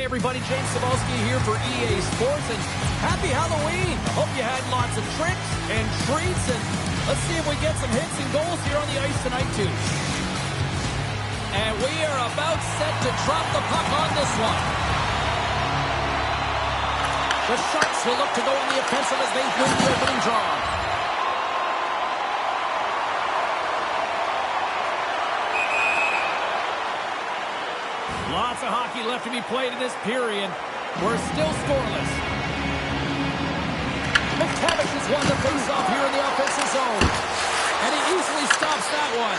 Hi, everybody. James Cybulski here for EA Sports, and happy Halloween. I hope you had lots of tricks and treats, and let's see if we get some hits and goals here on the ice tonight, too. And we are about set to drop the puck on this one. The Sharks will look to go on the offensive as they win the opening draw. Lots of hockey left to be played in this period. We're still scoreless. McTavish has won the faceoff here in the offensive zone. And he easily stops that one.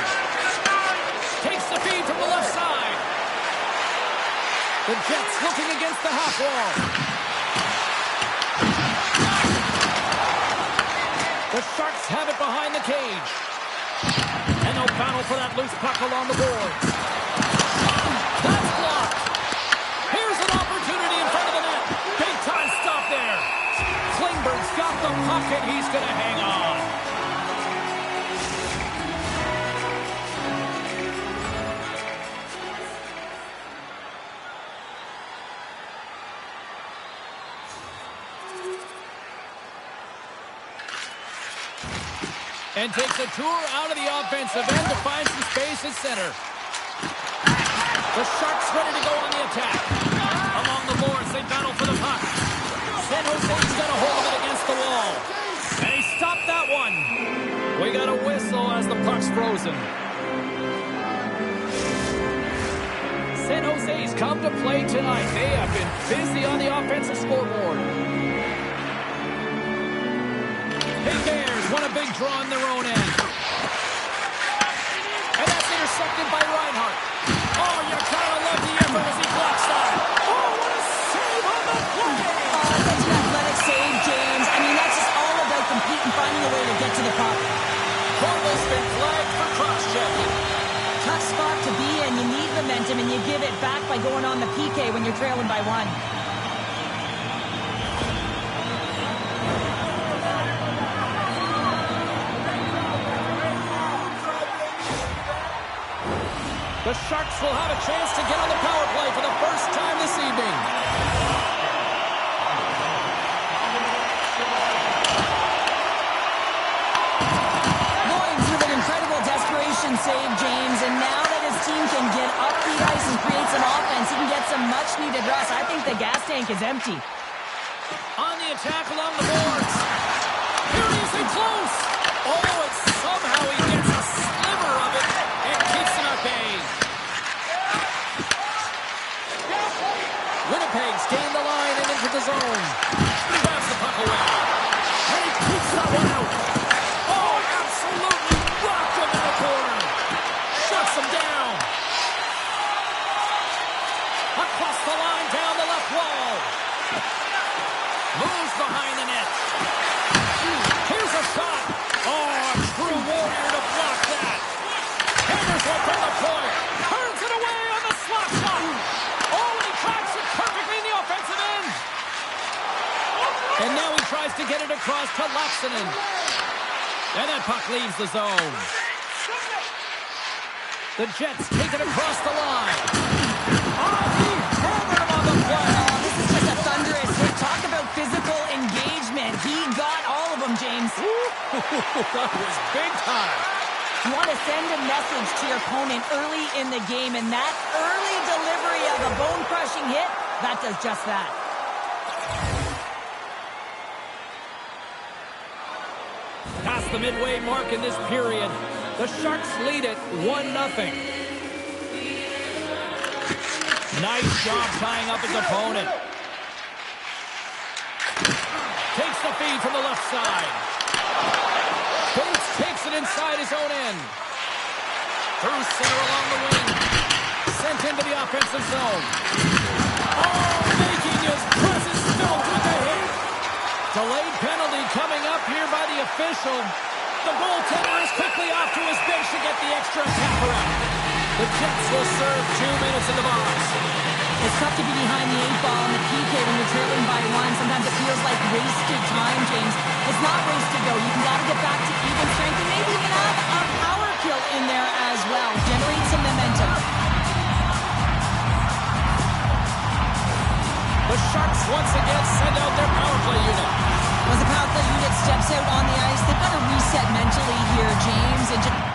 Takes the feed from the left side. The Jets looking against the half wall. The Sharks have it behind the cage. And they'll battle for that loose puck along the boards. That's blocked. Here's an opportunity in front of the net. Big time stop there. Klingberg's got the puck and he's going to hang on. And takes a tour out of the offensive end to find some space at center. The Sharks ready to go on the attack. Along the boards, they battle for the puck. San Jose's got a hold of it against the wall. And he stopped that one. We got a whistle as the puck's frozen. San Jose's come to play tonight. They have been busy on the offensive scoreboard. Big Bears won a big draw on their own end. And that's intercepted by Reinhart. Oh, you gotta love the effort as he blocks that. Oh, what a save on the play! Oh, that's an athletic save, James. I mean, that's just all about competing, finding a way to get to the puck. Corval's been flagged for cross-checking. Tough spot to be in. You need momentum, and you give it back by going on the PK when you're trailing by one. The Sharks will have a chance to get on the power play for the first time this evening. Lloyd's with an incredible desperation save, James, and now that his team can get up the ice and create some offense, he can get some much-needed rest. I think the gas tank is empty. On the attack along the boards. Here he is in close. Oh, and somehow he gets a sliver of it and keeps him at bay. Winnipeg's gained the line and into the zone. He grabs the puck away. And he keeps that one out. Oh, absolutely rocked him in the corner. Shuts him down. Across the line, down the left wall. Moves behind the net. Here's a shot. Oh, a true warrior to block that. Hammers one from the point. Turns it away on the slot shot. Oh, and he tracks it perfectly in the offensive end. And now he tries to get it across to Laxinen. And that puck leaves the zone. The Jets take it across the line. Oh, he hammered him on the play. Oh, this is just a thunderous hit. Talk about physical engagement. He got all of them, James. That was big time. You want to send a message to your opponent early in the game, and that early delivery of a bone-crushing hit, that does just that. Past the midway mark in this period, the Sharks lead it 1-0. Nice job tying up his opponent. Takes the feed from the left side. Bates takes it inside his own end. Through center along the wing. Sent into the offensive zone. Oh, making his presence felt with the hit. Delayed penalty coming up here by the official. The goaltender is quickly off to his bench to get the extra tapper out. The Jets will serve 2 minutes in the box. It's tough to be behind the 8-ball in the PK when you're trailing by one. Sometimes it feels like wasted time, James. It's not wasted, though. You got to get back to even strength and maybe even have a power kill in there as well. Generate some momentum. Sharks once again send out their power play unit. As the power play unit steps out on the ice, they've got to reset mentally here, James, and just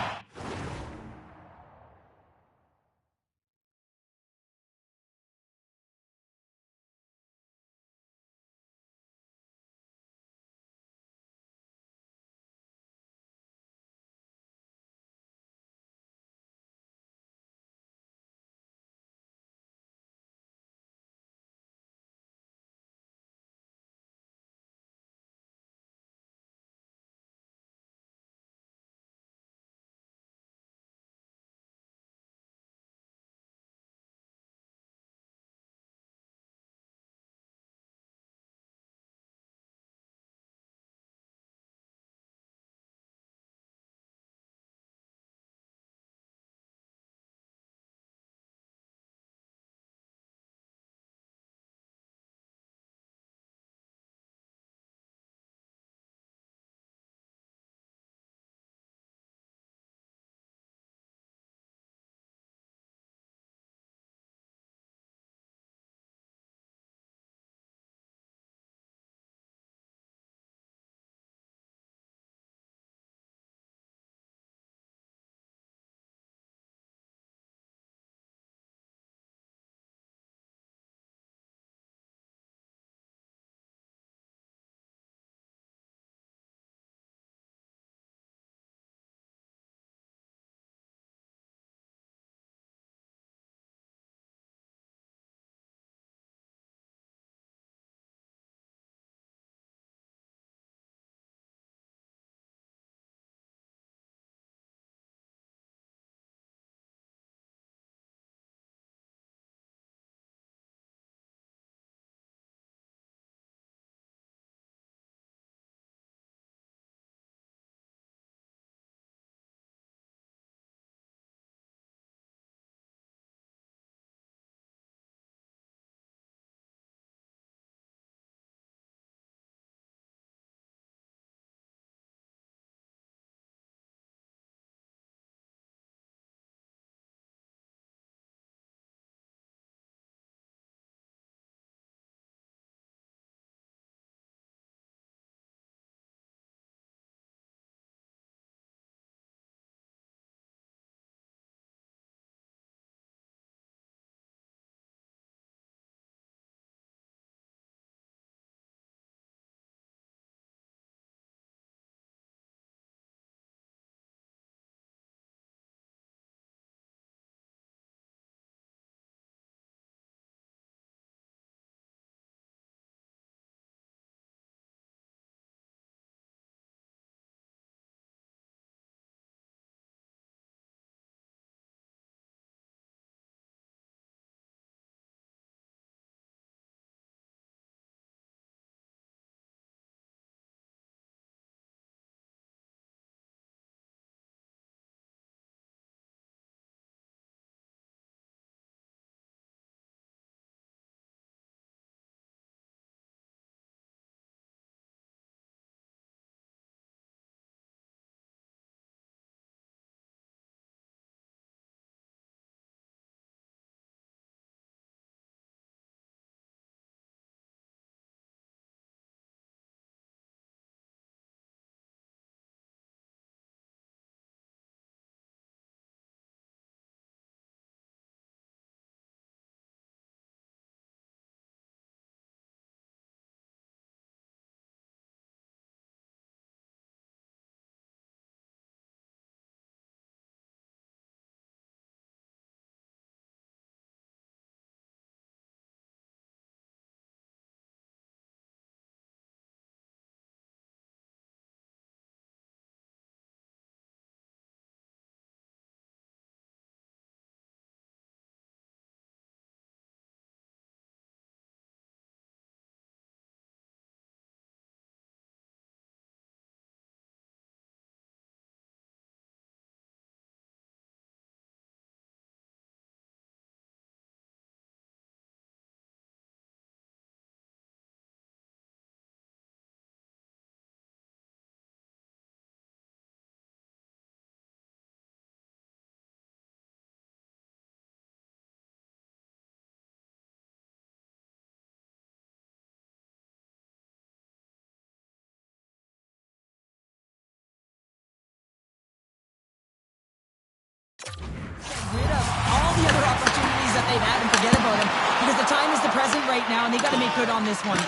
they've had and forget about him. Because the time is the present right now, and they got to make good on this one.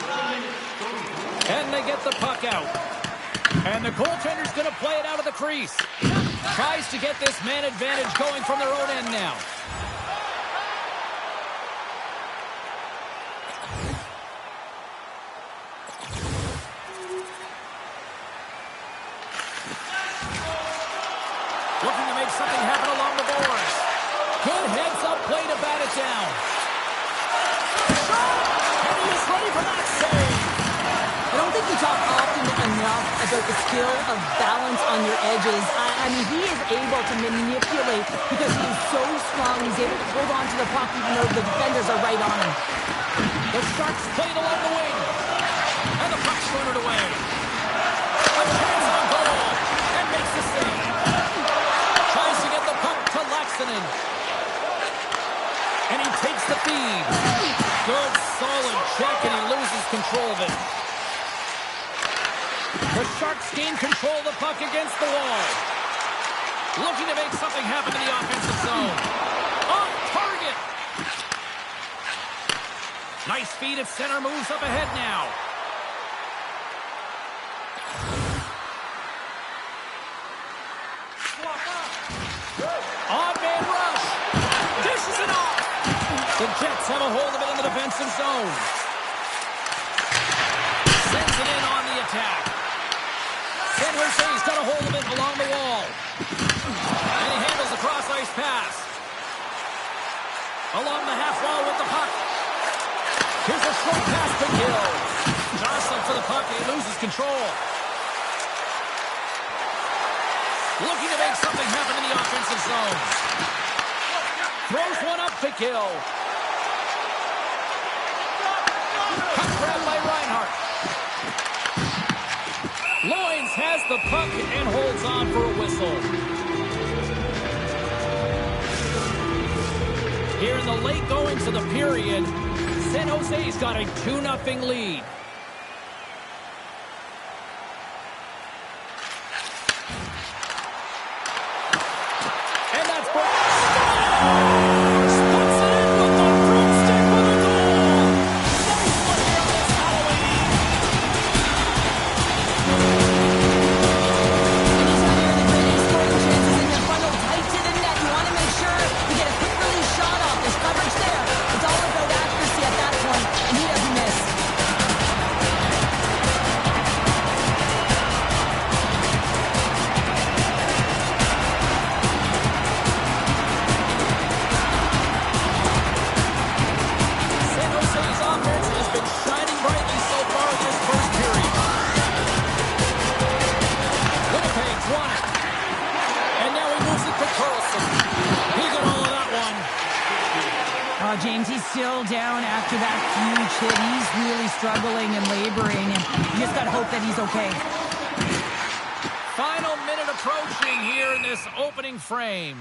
And they get the puck out. And the goaltender's going to play it out of the crease. Tries to get this man advantage going from their own end now. Looking to make something happen along the boards. Good heads-up play to bat it down. And he is ready for that save. I don't think we talk often enough about the skill of balance on your edges. I mean, he is able to manipulate because he is so strong. He's able to hold on to the puck even though the defenders are right on him. The Sharks played along the wing. And the puck's thrown away. A chance on goal. And makes the save. Tries to get the puck to Laxinen. And he takes the feed. Good, solid check, and he loses control of it. The Sharks gain control of the puck against the wall. Looking to make something happen in the offensive zone. Off target. Nice feed at center, moves up ahead now. Odd man rush. Dishes it off. The Jets have a hold of it in the defensive zone. Sends it in on the attack. San Jose's got a hold of it along the wall. And he handles a cross-ice pass. Along the half wall with the puck. Here's a short pass to Gill. Jostling for the puck, and he loses control. Looking to make something happen in the offensive zone. Throws one up to Gill. Puck grab by Reinhart. Loins has the puck and holds on for a whistle. Here in the late goings of the period, San Jose's got a 2-0 lead. And that's James, he's still down after that huge hit. He's really struggling and laboring, and you just got to hope that he's okay. Final minute approaching here in this opening frame.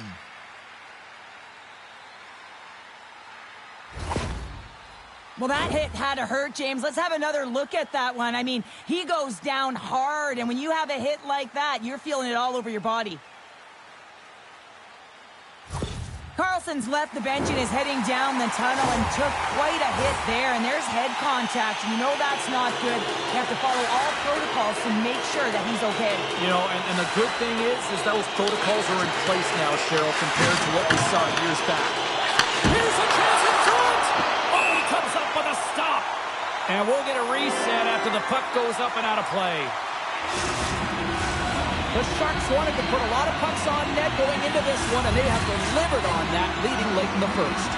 Well, that hit had to hurt, James. Let's have another look at that one. I mean, he goes down hard, and when you have a hit like that, you're feeling it all over your body. Karlsson's left the bench and is heading down the tunnel and took quite a hit there, and there's head contact. You know that's not good. You have to follow all protocols to make sure that he's okay. You know, and the good thing is those protocols are in place now, Cheryl, compared to what we saw years back. Here's a chance in front! Oh, he comes up with a stop! And we'll get a reset after the puck goes up and out of play. The Sharks wanted to put a lot of pucks on net going into this one, and they have delivered on that, leading late in the first.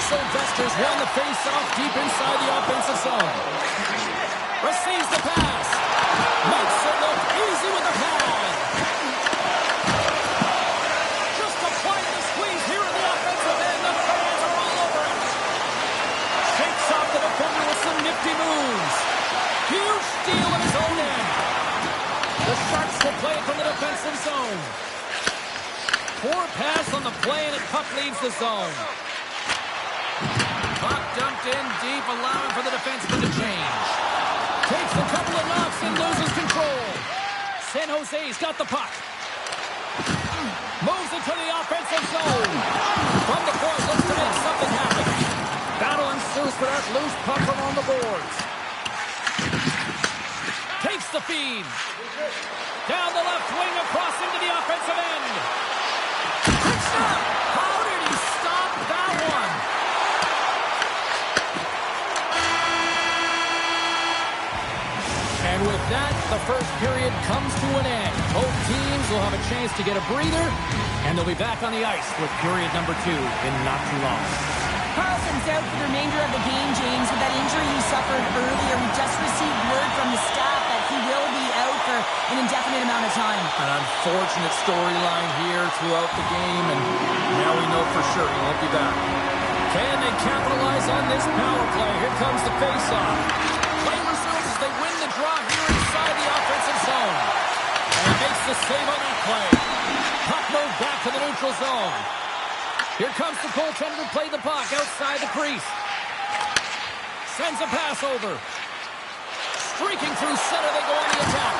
Sylvester's won the face-off deep inside the offensive zone. Receives the pass. Makes it look easy with the pad. Just applying the squeeze here in the offensive end. The fans are all over it. Shakes off the defender with some nifty moves. Huge steal of his own end. The Sharks will play it from the defensive zone. Poor pass on the play, and the puck leaves the zone. Puck dumped in deep, allowing for the defenseman to change. Takes a couple of knocks and loses control. San Jose's got the puck. Moves into the offensive zone. zone. From the point, looks to make something happen. Battle ensues for that loose puck from on the boards. Takes the feed. Down the left wing, across into the offensive end. Quick shot. How did he stop that one? And with that, the first period comes to an end. Both teams will have a chance to get a breather, and they'll be back on the ice with period number 2 in not too long. Carlson's out for the remainder of the game, James, with that injury he suffered earlier. We just received word from the staff that he will be out for an indefinite amount of time. An unfortunate storyline here throughout the game, and now we know for sure he won't be back. Can they capitalize on this power play? Here comes the faceoff. Play resumes as they win the draw here inside the offensive zone. And he makes the save on that play. Puck moved back to the neutral zone. Here comes the goaltender to play the puck outside the crease. Sends a pass over. Streaking through center, they go on the attack.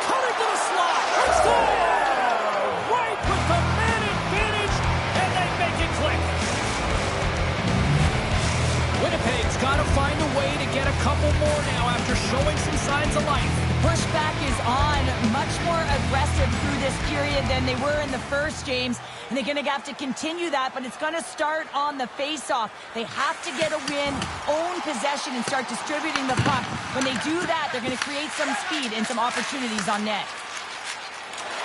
Cutting to the slot. Score! Right with the man advantage, and they make it click. Winnipeg's got to find a way to get a couple more now after showing some signs of life. Pushback is on, much more aggressive through this period than they were in the first, James. And they're going to have to continue that, but it's going to start on the face-off. They have to get a win, own possession, and start distributing the puck. When they do that, they're going to create some speed and some opportunities on net.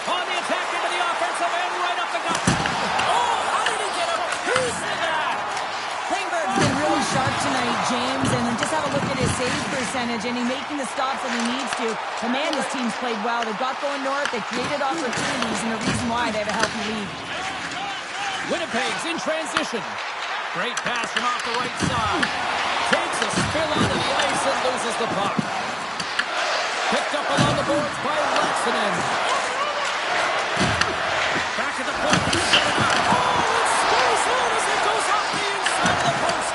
On the attack into the offensive end, right up the gut. Oh, how did he get a piece of that? Klingberg's been really sharp tonight, James, and just have a look at his save percentage, and he's making the stops that he needs to. The man, his team's played well. They've got going north. They created opportunities, and the reason why they have a healthy lead. Winnipeg's in transition. Great pass from off the right side. Takes a spill onto the ice and loses the puck. Picked up along the boards by Laxinen. Back at the point. Set it up. Oh, it stays out as it goes off the inside of the post.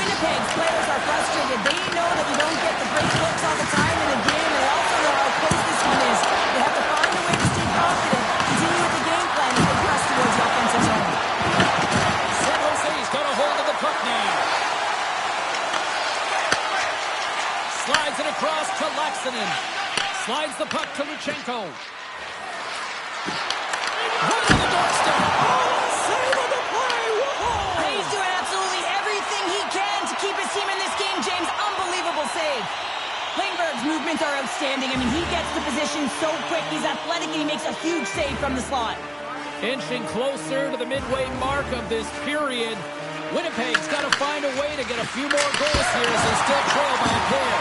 Winnipeg's players are frustrated. They know that you don't get the great looks all the time in a game, and they also know how close this one is. They have to find a way to stay confident, continue with the game plan, and they press towards the offensive zone. San Jose's got a hold of the puck now. Slides it across to Laxinen. Slides the puck to Luchenko. Right on the doorstep. Oh, save on the play. Whoa. He's doing absolutely everything he can to keep his team in this game, James. Unbelievable save. Klingberg's movements are outstanding. I mean, he gets the position so quick. He's athletic, and he makes a huge save from the slot. Inching closer to the midway mark of this period. Winnipeg's got to find a way to get a few more goals here as they still trail by a pair.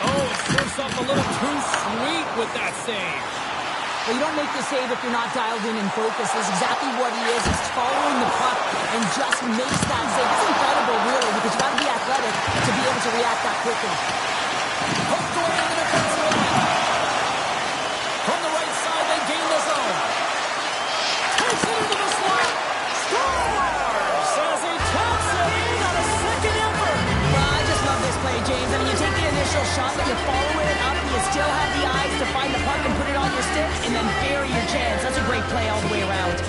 Oh, it serves up a little too sweet with that save. Well, you don't make the save if you're not dialed in and focused. That's exactly what he is. He's following the puck and just makes that save. It's incredible, really, because you've got to be athletic to be able to react that quickly. Hooked away in the defensive end. From the right side, they gain the zone. Takes it into the slot. Scores! As he taps it in on a second effort. Well, I just love this play, James. I mean, you take the initial shot, you follow it up, you still have the eyes to find the puck and put it on your stick, and then bury your chance. That's a great play all the way around.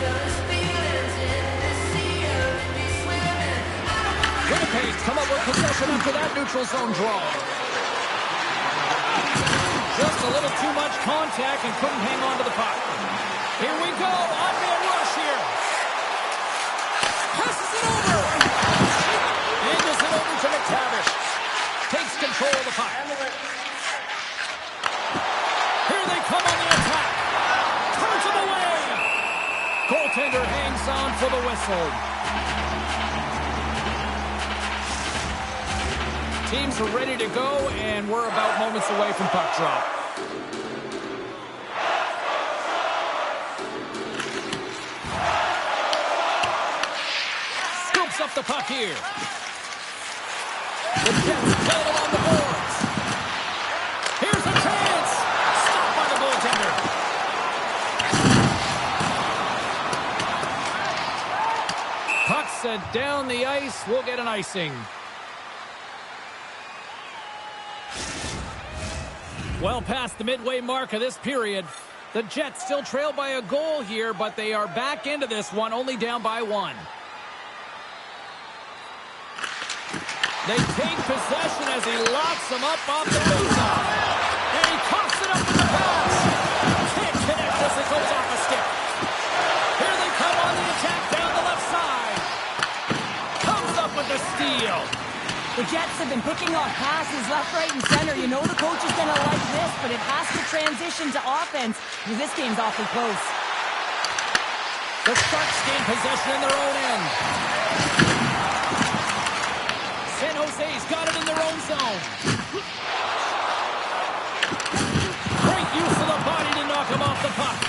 Winnipeg's come up with possession after that neutral zone draw. Just a little too much contact and couldn't hang on to the puck. Here we go, on-man rush here. Passes it over. Angles it over to McTavish. Takes control of the puck. Here they come on the attack. Turns it away. Goaltender hangs on for the whistle. Teams are ready to go, and we're about moments away from puck drop. Scoops up the puck here. The Jets play it along the boards. Here's a chance. Stopped by the goaltender. Puck sent down the ice. We'll get an icing. Well past the midway mark of this period. The Jets still trail by a goal here, but they are back into this one, only down by 1. They take possession as he locks them up off the faceoff. And he coughs it up with the pass. Can't connect as it goes off a stick. Here they come on the attack down the left side. Comes up with the steal. The Jets have been picking off passes left, right, and center. You know the coach is going to like this, but it has to transition to offense because this game's awfully close. The Sharks gain possession in their own end. San Jose's got it in their own zone. Great use of the body to knock him off the puck.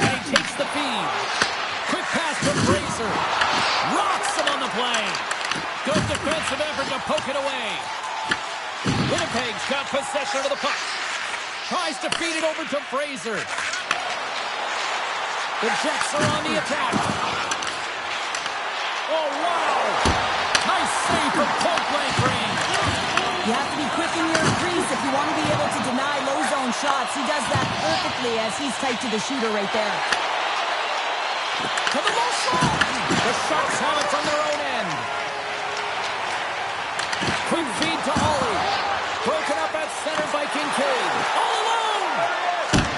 And he takes the feed. Quick pass from Fraser. Rocks him on the play. Good defensive effort to poke it away. Winnipeg's got possession of the puck. Tries to feed it over to Fraser. The Jets are on the attack. Oh, wow! Nice save from point-blank range. You have to be quick in your crease if you want to be able to deny low-zone shots. He does that perfectly as he's tight to the shooter right there. To the low shot! The Sharks have it from their own end. Quick feed to Ollie. Broken up at center by Kincaid. All alone!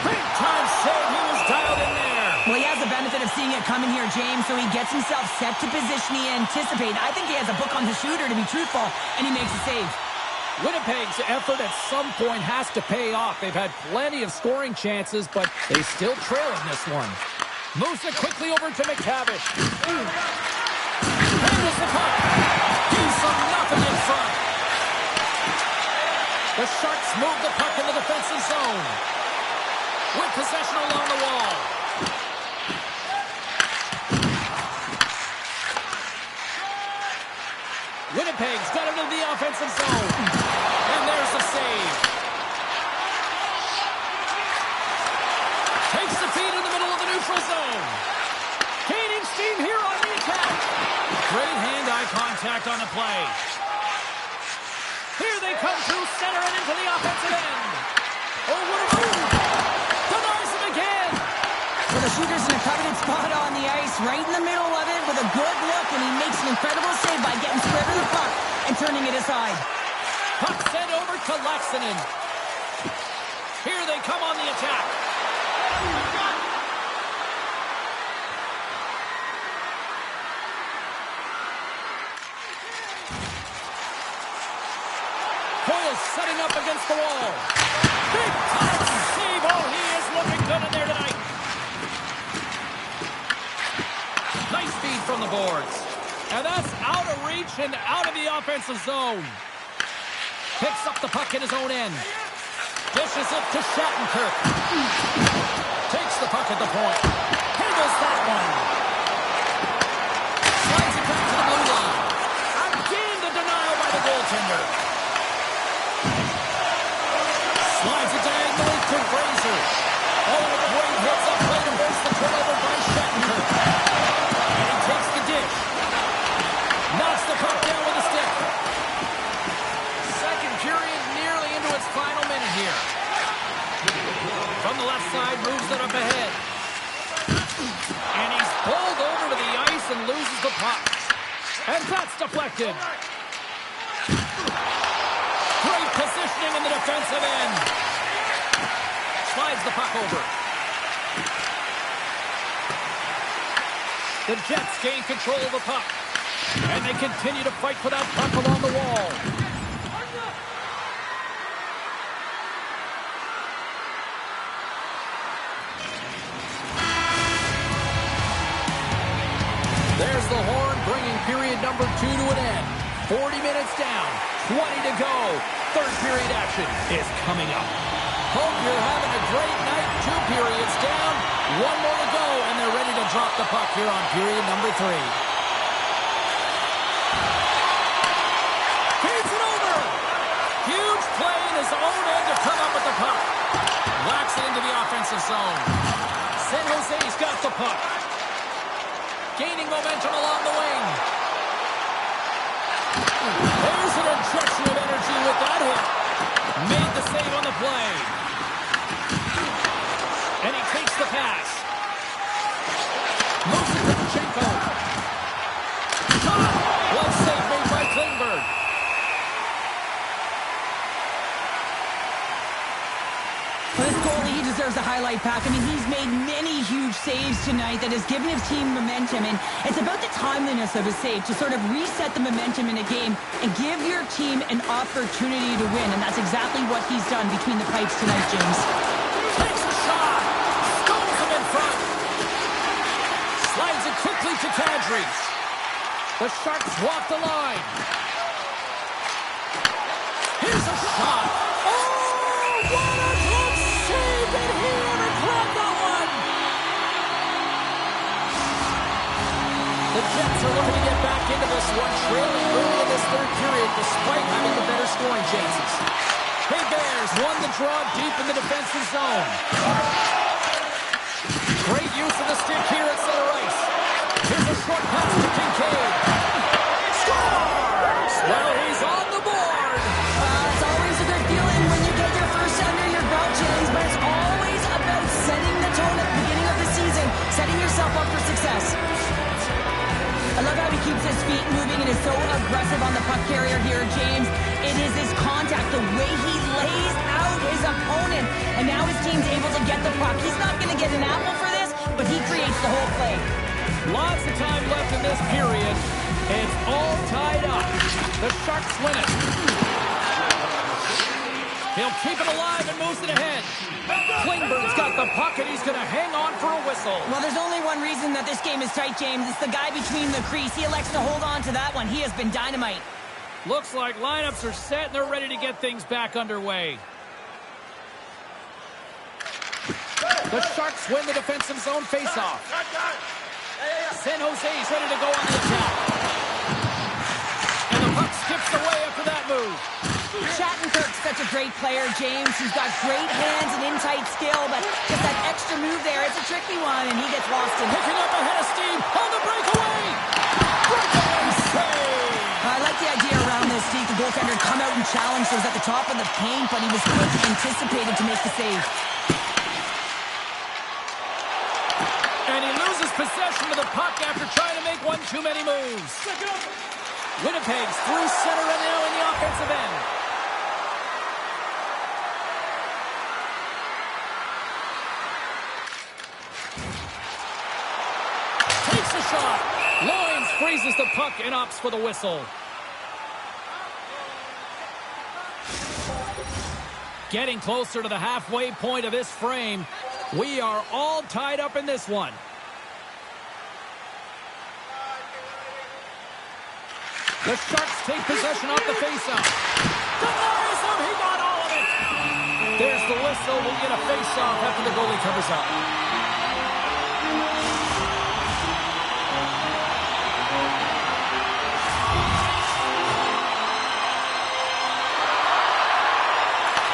Big-time save. He was dialed in there. Well, he has the benefit of seeing it coming here, James, so he gets himself set to position he anticipated. I think he has a book on the shooter, to be truthful, and he makes a save. Winnipeg's effort at some point has to pay off. They've had plenty of scoring chances, but they still trail in this one. Moves it quickly over to McTavish. Handles the puck. Gives them nothing in front. The Sharks move the puck in the defensive zone. With possession along the wall. Winnipeg's got it into the offensive zone. And there's the save. Takes the feed in the middle of the neutral zone. Gaining steam here on the attack. Great hand-eye contact on the play. Here they come through center and into the offensive end. Oh, what a move. Denies him again. Well, the shooter's in a coveted spot on the ice, right in the middle of it with a good look, and he makes an incredible save by getting square to the puck and turning it aside. Puck sent over to Laxinen. Here they come on the attack. Coyle setting up against the wall. Big time save. Oh, he is looking good in there tonight. Nice feed from the boards. And that's out of reach and out of the offensive zone. Picks up the puck in his own end. Dishes it to Shattenkirk. Takes the puck at the point. Handles that one. Slides it back to the blue line. Again the denial by the goaltender. Slides it diagonally to Fraser. Oh, the way he hits up play to force the turnover by Shattenkirk. And he takes the dish. Knocks the puck down with a stick. Second period nearly into its final minute here. From the left side, moves it up ahead. And he's pulled over to the ice and loses the puck. And that's deflected. Great positioning in the defensive end. Slides the puck over. The Jets gain control of the puck. And they continue to fight for that puck along the wall. There's the horn, bringing period number 2 to an end. 40 minutes down, 20 to go. Third period action is coming up. Hope you're having a great night. 2 periods down, 1 more to go, and they're ready to drop the puck here on period number 3. Feeds it over. Huge play in his own end to come up with the puck. Whacks it into the offensive zone. San Jose's got the puck. Gaining momentum along the wing. There's an injection of energy with that hit. Made the save on the play. pass. Moves it to Marchenko. Shot! Well saved made by Klingberg. For this goalie, he deserves a highlight pack. I mean, he's made many huge saves tonight that has given his team momentum, and it's about the timeliness of his save to sort of reset the momentum in a game and give your team an opportunity to win, and that's exactly what he's done between the pipes tonight, James. Takes a shot. Stones him in front. Slides it quickly to Kadri. The Sharks walk the line. Here's a shot. Oh, what a glove save! Did he ever grab that one? The Jets are looking to get back into this one, trailing early in this third period despite having the better scoring chances. Hey Bears won the draw deep in the defensive zone. Great use of the stick here at center ice. Here's a short pass to Kincaid. Scores! Well, he's on the board. It's always a good feeling when you get your first under your belt, James, but it's always about setting the tone at the beginning of the season, setting yourself up for success. I love how he keeps his feet moving and is so aggressive on the puck carrier here, James. It is his contact, the way he lays out his opponent, and now his team's able to get the puck. He's not going to get an apple for this, but he creates the whole play. Lots of time left in this period. It's all tied up. The Sharks win it. He'll keep it alive and moves it ahead. Klingberg's got the puck, and he's going to hang on for a whistle. Well, there's only one reason that this game is tight, James. It's the guy between the crease. He elects to hold on to that one. He has been dynamite. Looks like lineups are set, and they're ready to get things back underway. The Sharks win the defensive zone faceoff. San Jose's ready to go on the attack. And the puck skips away after that move. Shattenkirk's such a great player, James. He's got great hands and in-tight skill, but just that extra move there, it's a tricky one, and he gets lost in it. Picking up ahead of steam on the breakaway. Breakaway save. I like the idea around this, Steve. The goaltender come out and challenge. Was at the top of the paint, but he was quick, anticipated to make the save. And he loses possession of the puck after trying to make one too many moves. Winnipeg's through center and now in the offensive end. Takes a shot. Loins freezes the puck and opts for the whistle. Getting closer to the halfway point of this frame. We are all tied up in this one. The Sharks take possession off the faceoff. Denies him. He got all of it. There's the whistle. We'll get a faceoff after the goalie covers up.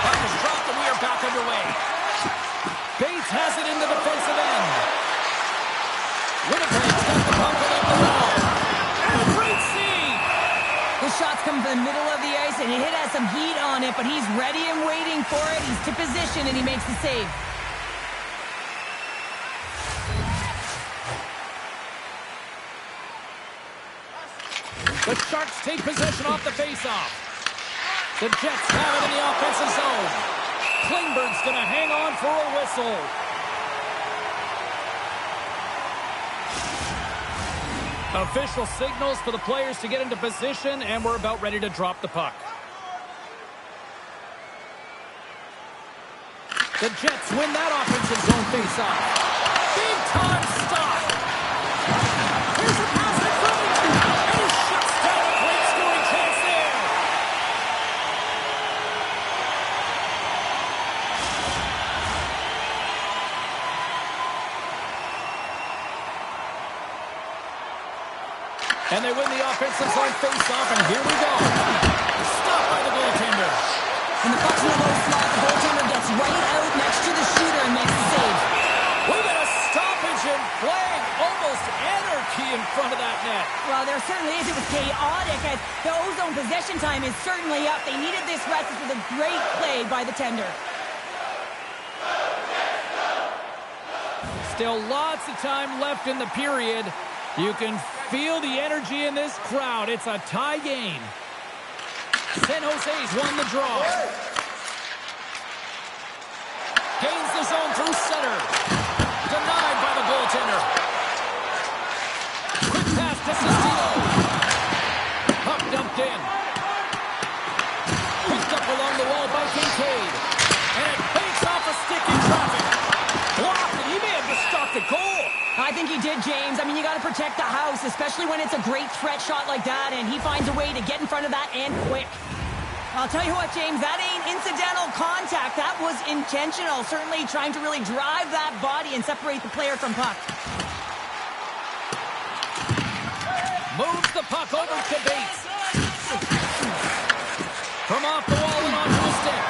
Puck is dropped and we are back underway. Bates has it in the defensive end. Winnipeg's got the puck along the wall. And a great save. The shot's come from the middle of the ice, and it has some heat on it, but he's ready and waiting for it. He's to position, and he makes the save. The Sharks take possession off the faceoff. The Jets have it in the offensive zone. Klingberg's going to hang on for a whistle. Official signals for the players to get into position, and we're about ready to drop the puck. The Jets win that offensive zone faceoff. Big time stop. Here's a pass in front, and he shuts down a great scoring chance there. And they win the offensive zone face-off, and here we go. Stopped by the goaltender. And the puck's in the low slot. The goaltender gets right out next to the shooter and makes the save. We got a stoppage in flag. Almost anarchy in front of that net. Well, there certainly is. It was chaotic. As the ozone possession time is certainly up. They needed this rest with a great play by the tender. Still lots of time left in the period. You can feel the energy in this crowd. It's a tie game. San Jose's won the draw. Gains the zone through center. Denied by the goaltender. Quick pass to Sestito. Puck dumped in. Picked up along the wall by Kincaid. And it fakes off a stick in traffic. Blocked, and he may have just stopped a goal. I think he did, James. I mean, you got to protect the house, especially when it's a great threat shot like that, and he finds a way to get in front of that and quick. I'll tell you what, James, that ain't incidental contact. That was intentional, certainly trying to really drive that body and separate the player from puck. Moves the puck over to Bates. From off the wall and onto the stick.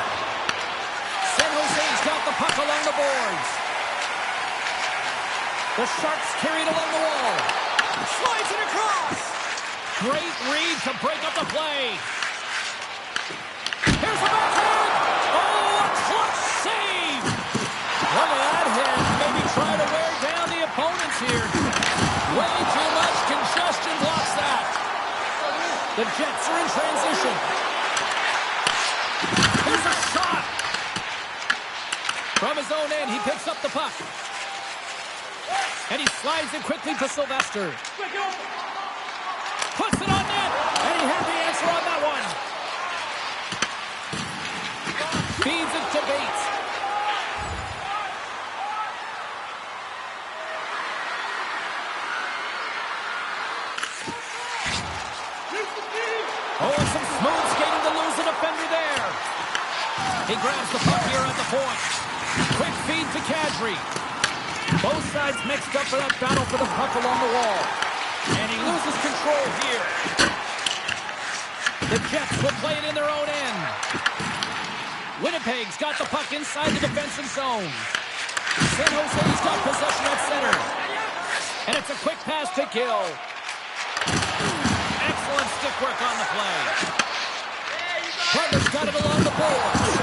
San Jose's got the puck along the boards. The Sharks carried along the wall. Slides it across. Great read to break up the play. Here's the backhand. Oh, a clutch save. Look at that hit. Maybe try to wear down the opponents here. Way too much congestion blocks that. The Jets are in transition. Here's a shot. From his own end, he picks up the puck. And he slides it quickly to Sylvester. Puts it on net. And he had the answer on that one. Feeds it to Bates. Oh, and some smooth skating to lose the defender there. He grabs the puck here at the point. Quick feed to Kadri. Both sides mixed up for that battle for the puck along the wall. And he loses control here. The Jets will play it in their own end. Winnipeg's got the puck inside the defensive zone. San Jose's got possession at center. And it's a quick pass to Gill. Excellent stick work on the play. Butler's got it along the boards.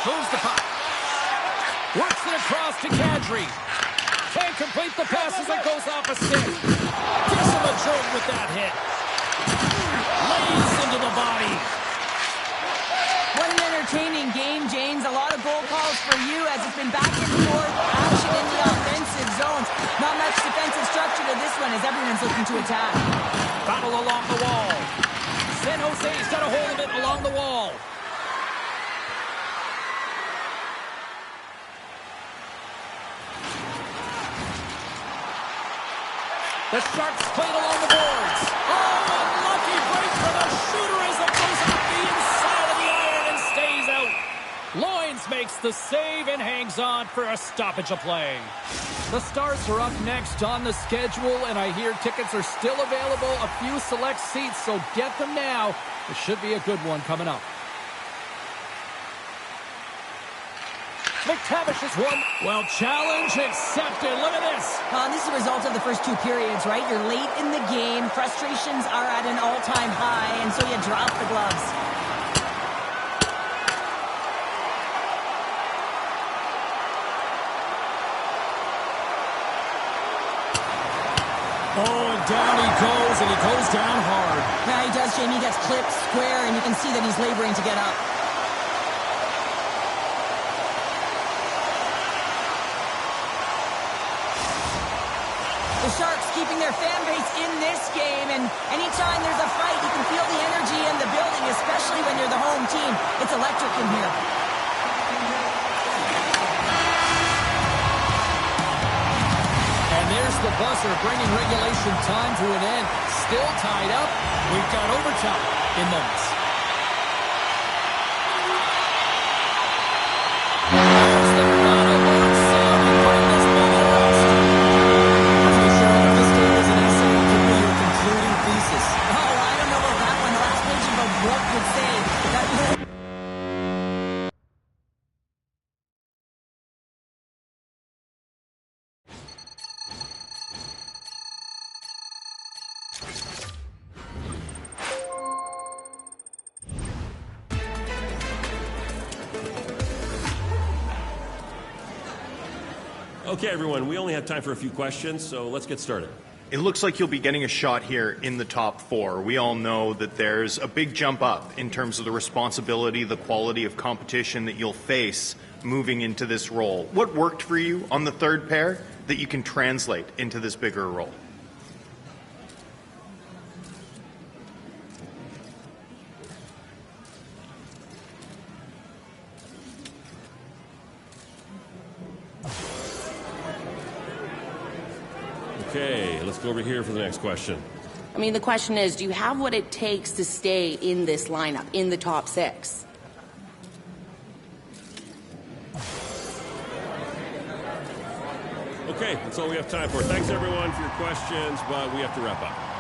Moves the puck. Works it across to Kadri. Can't complete the pass as it goes off a stick. Gives him a jolt with that hit. Lays into the body. What an entertaining game, James. A lot of goal calls for you as it's been back and forth action in the offensive zones. Not much defensive structure to this one as everyone's looking to attack. Battle along the wall. San Jose's got a hold of it along the wall. The Sharks played along the boards. Oh, unlucky break for the shooter as it goes off the inside of the iron and stays out. Loynes makes the save and hangs on for a stoppage of play. The Stars are up next on the schedule, and I hear tickets are still available. A few select seats, so get them now. It should be a good one coming up. McTavish has won. Well, challenge accepted. Look at this. This is a result of the first two periods, right? You're late in the game. Frustrations are at an all-time high, and so you drop the gloves. Oh, and down he goes, and he goes down hard. Yeah, he does, Jamie. He gets clipped square, and you can see that he's laboring to get up. The Sharks keeping their fan base in this game, and anytime there's a fight, you can feel the energy in the building, especially when you're the home team. It's electric in here. And there's the buzzer bringing regulation time to an end. Still tied up. We've got overtime in moments. There's the final word save to bring this one to rest. This game is an essay to be your concluding thesis. Oh, I don't know about that one. The last page of a book would say that. Okay, everyone, we only have time for a few questions, so let's get started. It looks like you'll be getting a shot here in the top 4. We all know that there's a big jump up in terms of the responsibility, the quality of competition that you'll face moving into this role. What worked for you on the third pair that you can translate into this bigger role? Okay, let's go over here for the next question. I mean, the question is, do you have what it takes to stay in this lineup, in the top 6? Okay, that's all we have time for. Thanks, everyone, for your questions, but we have to wrap up.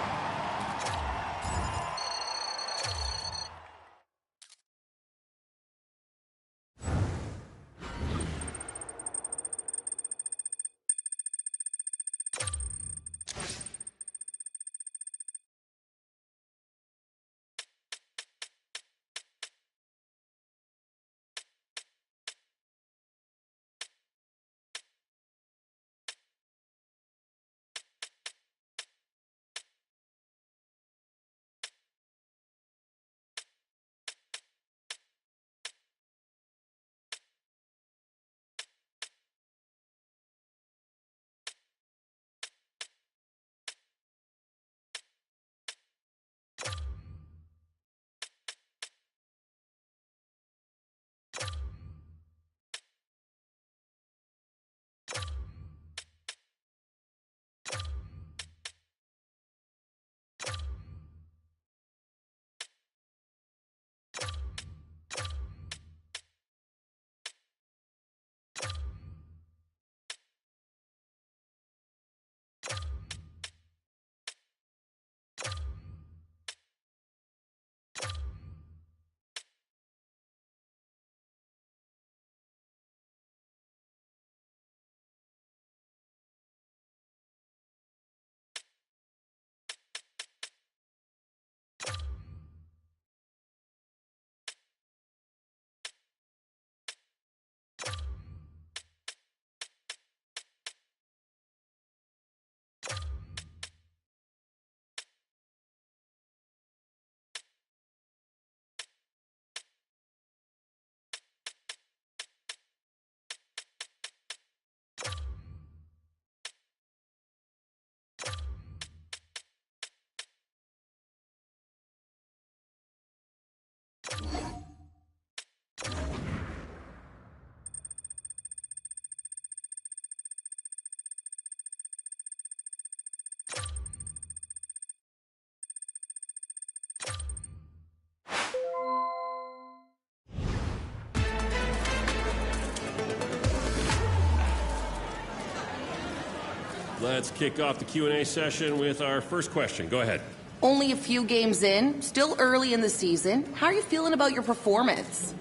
Let's kick off the Q&A session with our first question. Go ahead. Only a few games in, still early in the season. How are you feeling about your performance?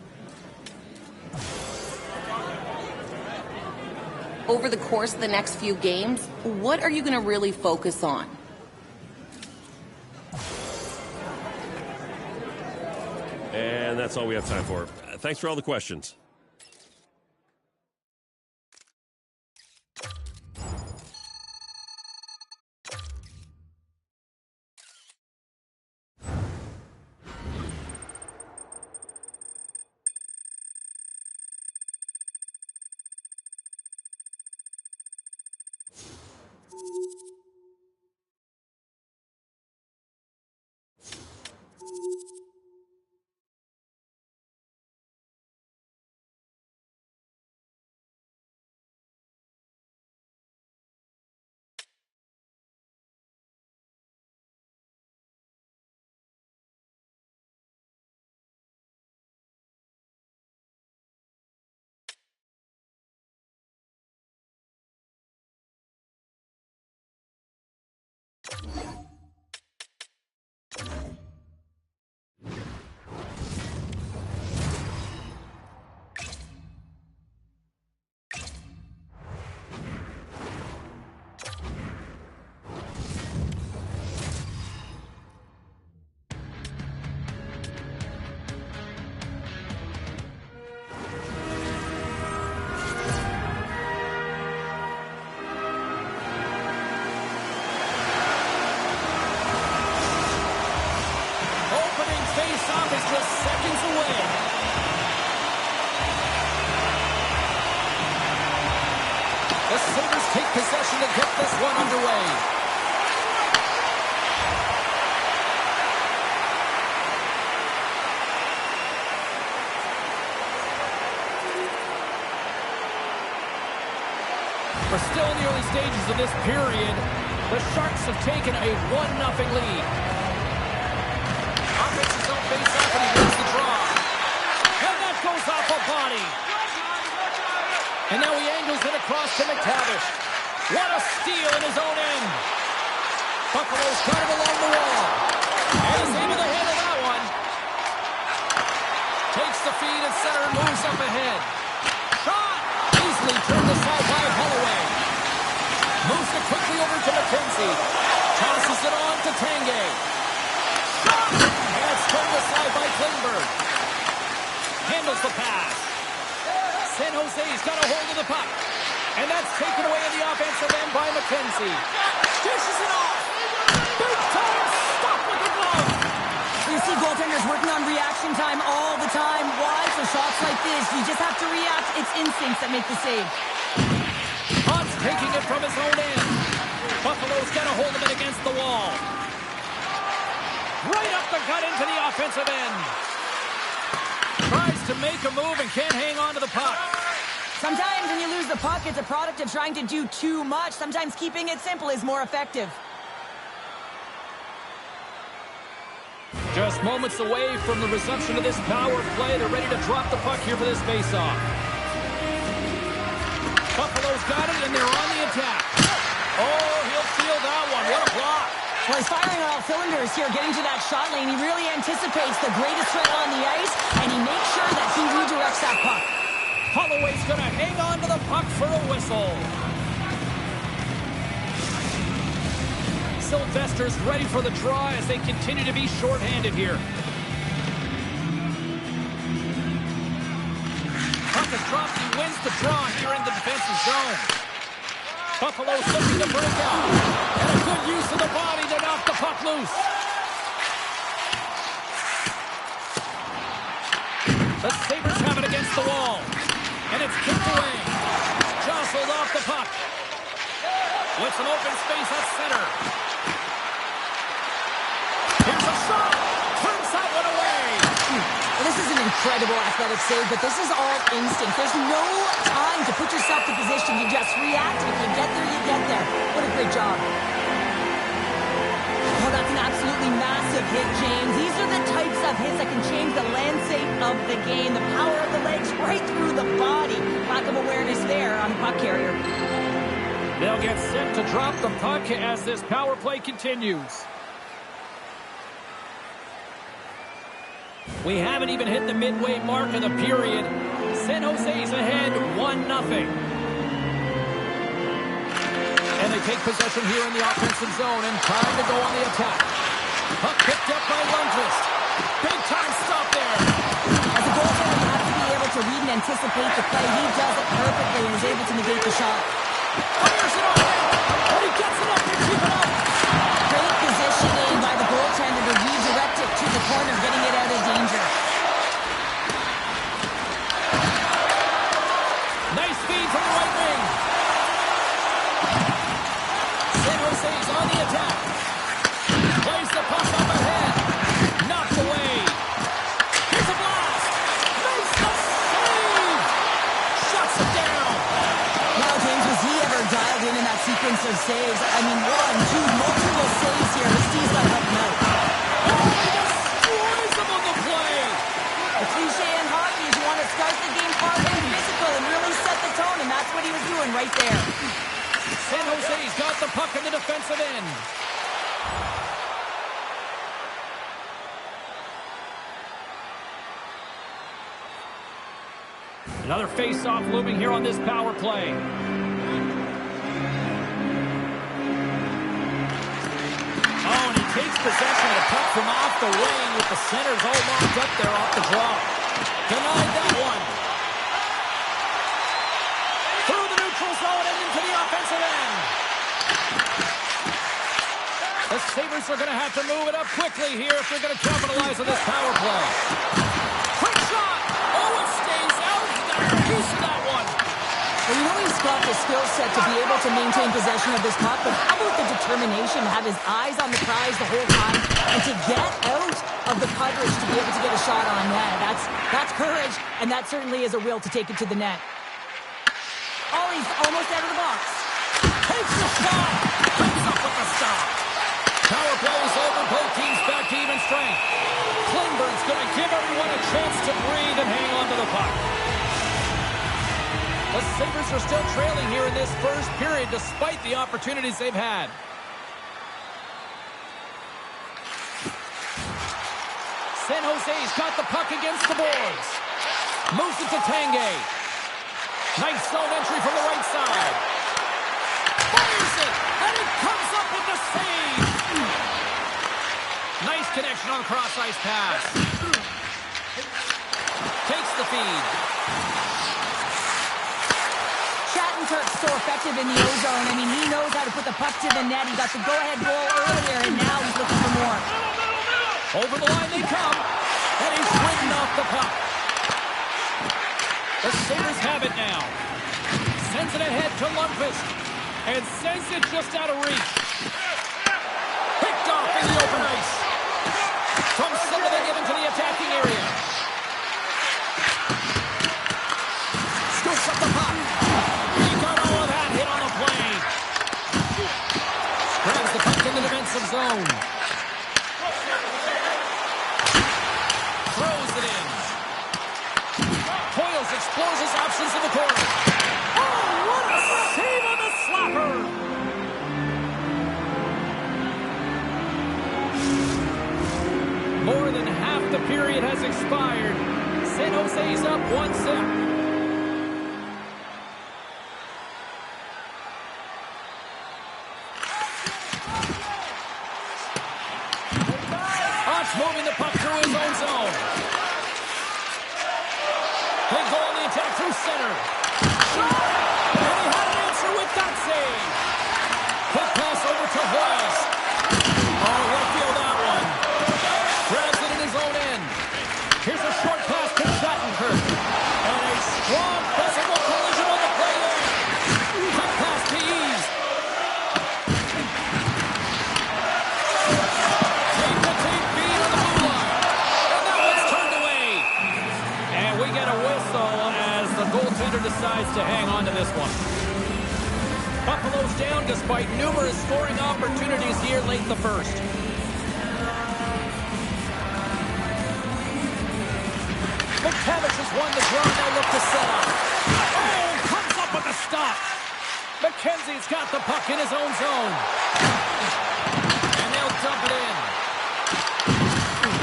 Over the course of the next few games, what are you going to really focus on? And that's all we have time for. Thanks for all the questions. take possession to get this one underway. We're still in the early stages of this period. The Sharks have taken a 1-0 lead. Offensive zone face-off, and he wins the draw. And that goes off a body. And now he angles it across to McTavish. What a steal in his own end. Buffalo's got it along the wall. And he's able to handle that one. Takes the feed at center and moves up ahead. Shot! Easily turned aside by Holloway. Moves it quickly over to McKenzie. Tosses it on to Tanguay. Shot! And it's turned aside by Klingberg. Handles the pass. San Jose's got a hold of the puck. And that's taken away in the offensive end by McKenzie. Dishes it off. Big time stop with the glove. You see goaltenders working on reaction time all the time. Why? For shots like this, you just have to react. It's instincts that make the save. Hunt's taking it from his own end. Buffalo's got a hold of it against the wall. Right up the gut into the offensive end. Tries to make a move and can't hang on to the puck. Sometimes when you lose the puck, it's a product of trying to do too much. Sometimes keeping it simple is more effective. Just moments away from the resumption of this power play. They're ready to drop the puck here for this faceoff. Buffalo's got it, and they're on the attack. Oh, he'll steal that one. What a block. Well, he's firing on all cylinders here, getting to that shot lane. He really anticipates the greatest threat on the ice, and he makes sure that he redirects that puck. Holloway's going to hang on to the puck for a whistle. Sylvester's ready for the draw as they continue to be shorthanded here. Puck is dropped. He wins the draw here in the defensive zone. Buffalo's looking to break out. And a good use of the body to knock the puck loose. The Sabres have it against the wall. And it's kicked away. Jostled off the puck. With some open space at center. Here's a shot. Turns that one away. Well, this is an incredible athletic save, but this is all instinct. There's no time to put yourself in position. You just react. If you get there, you get there. What a great job. Oh, that's an absolutely massive hit, James. These are the types of hits that can change the landscape of the game. The power of the legs right through the body. Lack of awareness there on the puck carrier. They'll get set to drop the puck as this power play continues. We haven't even hit the midway mark of the period. San Jose's ahead 1-0. And they take possession here in the offensive zone and time to go on the attack. Puck picked up by Lundqvist. Big time stop there. As a goaltender, you have to be able to read and anticipate the play. He does it perfectly and is able to negate the shot. Fires it off. But he gets it up and keep it up. Great positioning by the goaltender to redirect it to the corner, getting it out of danger. Nice feed from the right wing. San Jose's on the attack. Plays the puck up ahead. Knocked away. Here's a blast. Makes the save. Shuts it down. Now, James, was he ever dialed in that sequence of saves? I mean, 1, 2, multiple saves here. This team's got to help him out. Oh, he destroys him on the play. The cliche in hockey is you want to start the game hard and physical and really set the tone, and that's what he was doing right there. San Jose's got the puck in the defensive end. Another face-off looming here on this power play. Oh, and he takes possession of the puck from off the wing with the centers all locked up there off the draw. Denied that one. Through the neutral zone and into the offensive end. The Sabres are going to have to move it up quickly here if they're going to capitalize on this power play. Quick shot. Oh, it stays out. He got a piece of that one. Well, you know he's got the skill set to be able to maintain possession of this puck, but how about the determination to have his eyes on the prize the whole time and to get out of the coverage to be able to get a shot on net? That's courage, and that certainly is a will to take it to the net. Oh, he's almost out of the box. Takes the shot. Comes up with the stop. Power play is over. Both teams back to even strength. Klingberg's going to give everyone a chance to breathe and hang on to the puck. The Sabres are still trailing here in this first period despite the opportunities they've had. San Jose's got the puck against the boards. Moves it to Tanguay. Nice zone entry from the right side. Fires it, and it comes up with the save. Nice connection on a cross-ice pass. Takes the feed. Shattenkirk's so effective in the O-zone. I mean, he knows how to put the puck to the net. He got the go-ahead goal earlier, and now he's looking for more. Over the line they come, and he's ridden off the puck. The Sabres have it now. Sends it ahead to Lundqvist, and sends it just out of reach. Picked off in the open ice. From center they give into the attacking area. Scoops up the puck. He got all of that hit on the play. Grabs the puck in the defensive zone. Throws it in. Hoyles explores his options in the corner. Oh, what a save on the slapper! More than half the period has expired. San Jose's up 1-0. Moving the puck through his own zone. They go on the attack through center. Shot! And he had an answer with that save. Quick pass over to Hoyles. Oh, what a field that one. Grabs it in his own end. Here's a short pass to Shattenkirk. And a strong physical collision on the play there. Quick pass to Ease. Decides to hang on to this one. Buffalo's down despite numerous scoring opportunities here late in the first. McTavish has won the draw. Now look to set up. Oh, comes up with a stop. McKenzie's got the puck in his own zone. And they'll dump it in.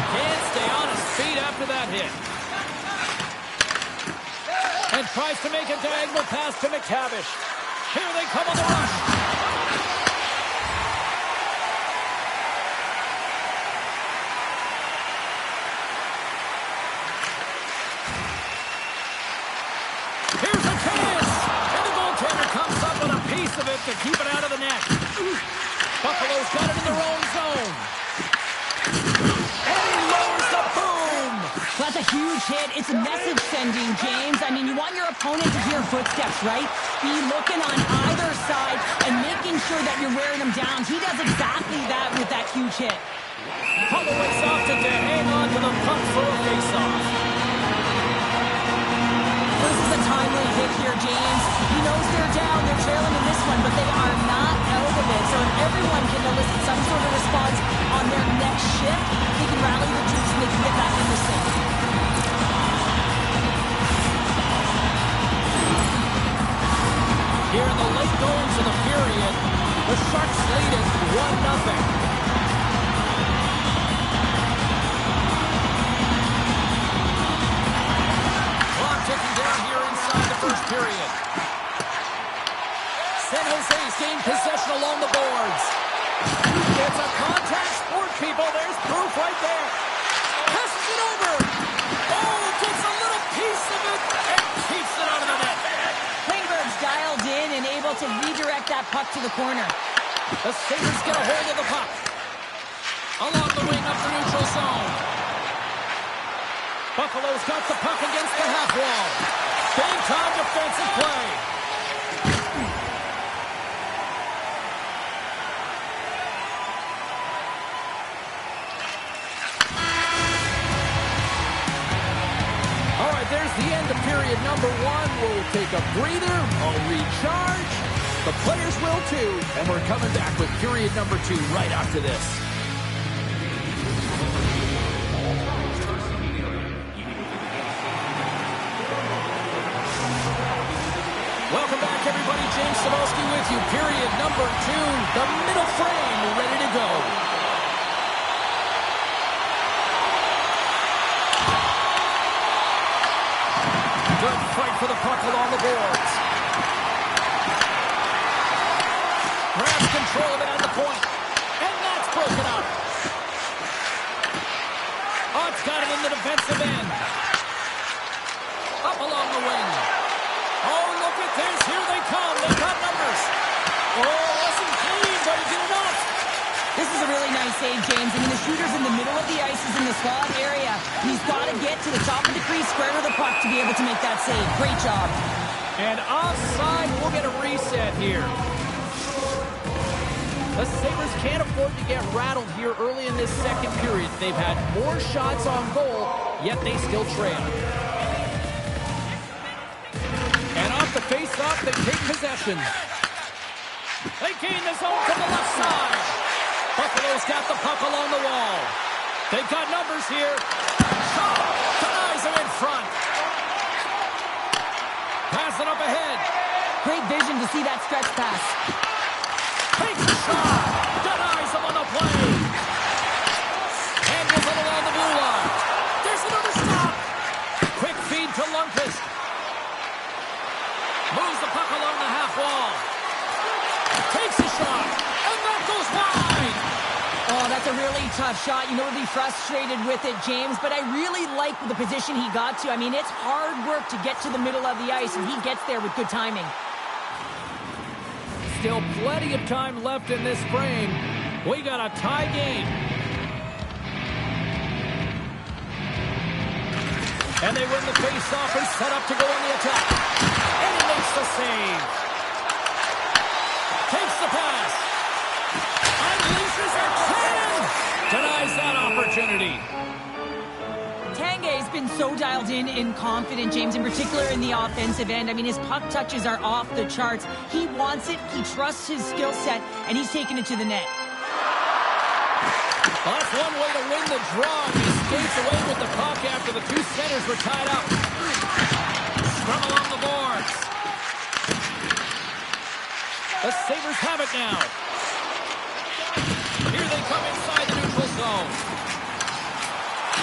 Can't stay on his feet after that hit. And tries to make a diagonal pass to McTavish. Here they come on the rush. Here's a chance. And the goaltender comes up with a piece of it to keep it out of the net. Buffalo's got it in their own zone. And he lowers the boom. That's a huge hit. It's message sending, James. I mean, you want your opponent to hear footsteps, right? Be looking on either side and making sure that you're wearing them down. He does exactly that with that huge hit. Holloway's off to hang on to the puck for a face-off. This is a timely hit here, James. He knows they're down. They're trailing in this one, but they are not out of it. So if everyone can elicit some sort of response on their next shift, they can rally the troops and they can get back in the sync. Here in the late goings of the period, the Sharks lead it 1-0. Clock ticking down here inside the first period. San Jose's gained possession along the boards. It's a contact sport, people. There's proof right there. Passes it over. Oh, gets a little piece of it and keeps it out of the net. Klingberg's dialed in and able to redirect that puck to the corner. The Sabres get a hold of the puck. Along the wing up the neutral zone. Buffalo's got the puck against the half wall. Big time defensive play. the end of period number 1. We'll take a breather, a recharge. The players will too, and we're coming back with period number 2 right after this. Welcome back, everybody. James Cybulski with you. Period number 2, the middle frame ready to go. Good fight for the puck along the boards. Grabs control of it at the point. And that's broken up. Ott's got it in the defensive end. Up along the wing. Oh, look at this. Here they come. They've got numbers. Oh, wasn't clean, but he did enough. This is a really nice save, James. I mean, the shooter's in the middle of the ice, is in the slot area. He's got to get to the top of the crease, square to the puck to be able to make that save. Great job. And offside, we'll get a reset here. The Sabres can't afford to get rattled here early in this second period. They've had more shots on goal, yet they still trail. And off the face-off, they take possession. They gain the zone from the left side. Buffalo's got the puck along the wall. They've got numbers here. Shaw denies him in front. Pass it up ahead. Great vision to see that stretch pass. Takes a shot. Denies him on the play. Handles it along the blue line. There's another stop. Quick feed to Lundqvist. Moves the puck along the half wall. Takes a shot. And that goes wide. Oh, that's a really tough shot. You know, he'll be frustrated with it, James, but I really like the position he got to. I mean, it's hard work to get to the middle of the ice, and he gets there with good timing. Still plenty of time left in this frame. We got a tie game. And they win the face-off and set up to go on the attack. And he makes the save. Takes the pass. Unleashes a 10. Denies that opportunity. Tanguay's been so dialed in and confident, James, in particular in the offensive end. I mean, his puck touches are off the charts. He wants it, he trusts his skill set, and he's taking it to the net. Well, that's one way to win the draw. He skates away with the puck after the two centers were tied up. Scrum along the boards. The Sabres have it now. Here they come inside the neutral zone.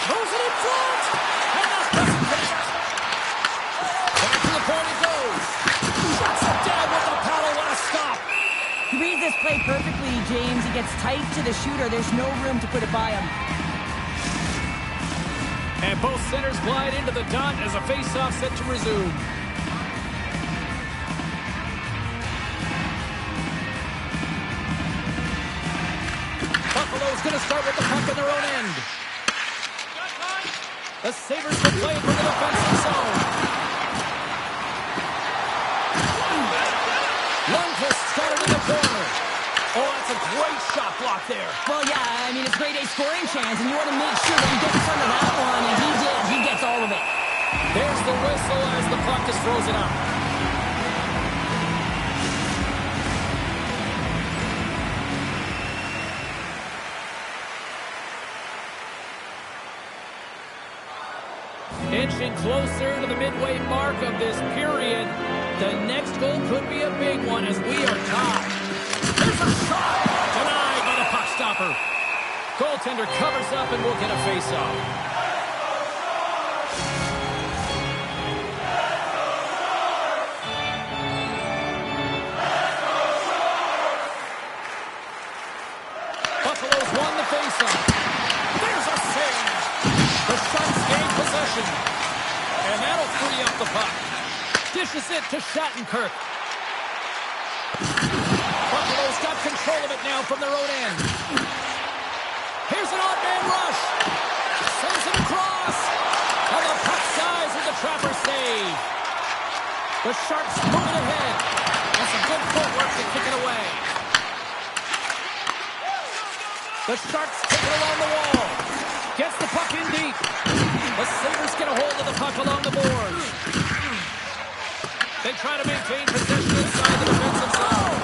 Throws it in front. And that doesn't connect. Back to the point it goes. Shuts it down with the paddle. What a stop. He reads this play perfectly, James. He gets tight to the shooter. There's no room to put it by him. And both centers glide into the dot as a face-off set to resume. Buffalo's going to start with the puck in their own end. The Sabres will play it from the defensive zone. Lundqvist's got it in the corner. Oh, that's a great shot block there. Well, yeah, I mean, it's grade A scoring chance, and you want to make sure that he gets some of that one, and he did. He gets all of it. There's the whistle as the puck just throws it out. Inching closer to the midway mark of this period. The next goal could be a big one as we are tied. There's a shot! Denied by the puck stopper. Goaltender covers up and we'll get a face-off. Buffalo's won the face-off. There's a save. The Sharks gain possession. And that'll free up the puck. Dishes it to Shattenkirk. Buffalo's got control of it now from their own end. Here's an odd man rush. Sends it across. And the puck skies with the trapper save. The Sharks move it ahead. And some good footwork to kick it away. The Sharks kick it along the wall. Gets the puck in deep. The Sabres get a hold of the puck along the boards. They try to maintain possession inside the defensive zone.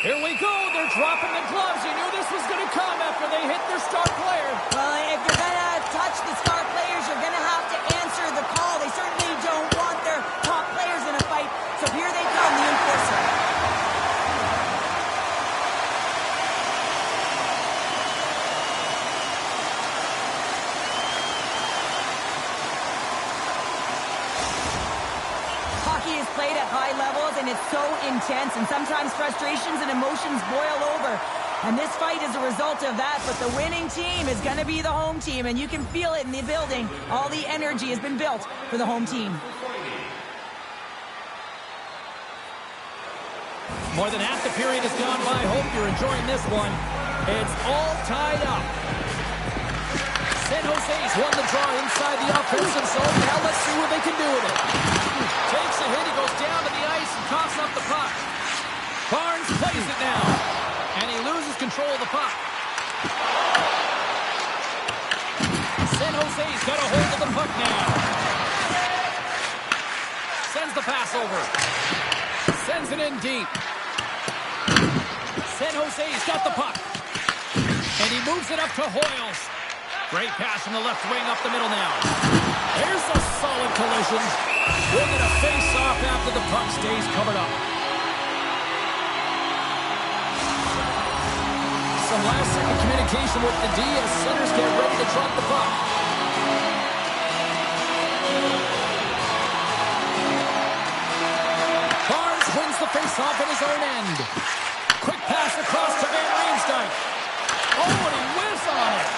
Here we go. They're dropping the gloves. You knew this was going to come after they hit their star player. Well, if you're going to touch the star players, you're going to have to answer the call. They certainly don't want their top players in a fight. So here they come, the enforcer. Hockey is played at high levels, and it's so intense, and sometimes frustrations and emotions boil over. And this fight is a result of that, but the winning team is going to be the home team, and you can feel it in the building. All the energy has been built for the home team. More than half the period has gone by. Hope you're enjoying this one. It's all tied up. San Jose's won the draw inside the offensive zone. Now let's see what they can do with it. Takes a hit. He goes down to the ice and coughs up the puck. Barnes plays it now. And he loses control of the puck. San Jose's got a hold of the puck now. Sends the pass over. Sends it in deep. San Jose's got the puck. And he moves it up to Hoyles. Great pass from the left wing up the middle now. Here's a solid collision. We'll get a face-off after the puck stays covered up. Some last-second communication with the D as centers get ready to drop the puck. Barnes wins the face-off at his own end. Quick pass across to Van Riemsdyk. Oh, and he whiffs on it.